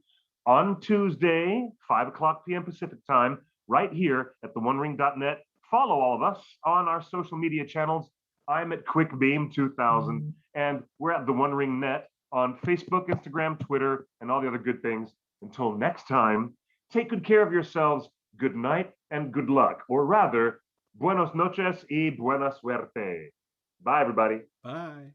on Tuesday, 5:00 p.m. Pacific time, right here at theonering.net. Follow all of us on our social media channels. I'm at QuickBeam2000, and we're at Oneringnet on Facebook, Instagram, Twitter, and all the other good things. Until next time, take good care of yourselves. Good night and good luck, or rather, buenos noches y buena suerte. Bye, everybody. Bye.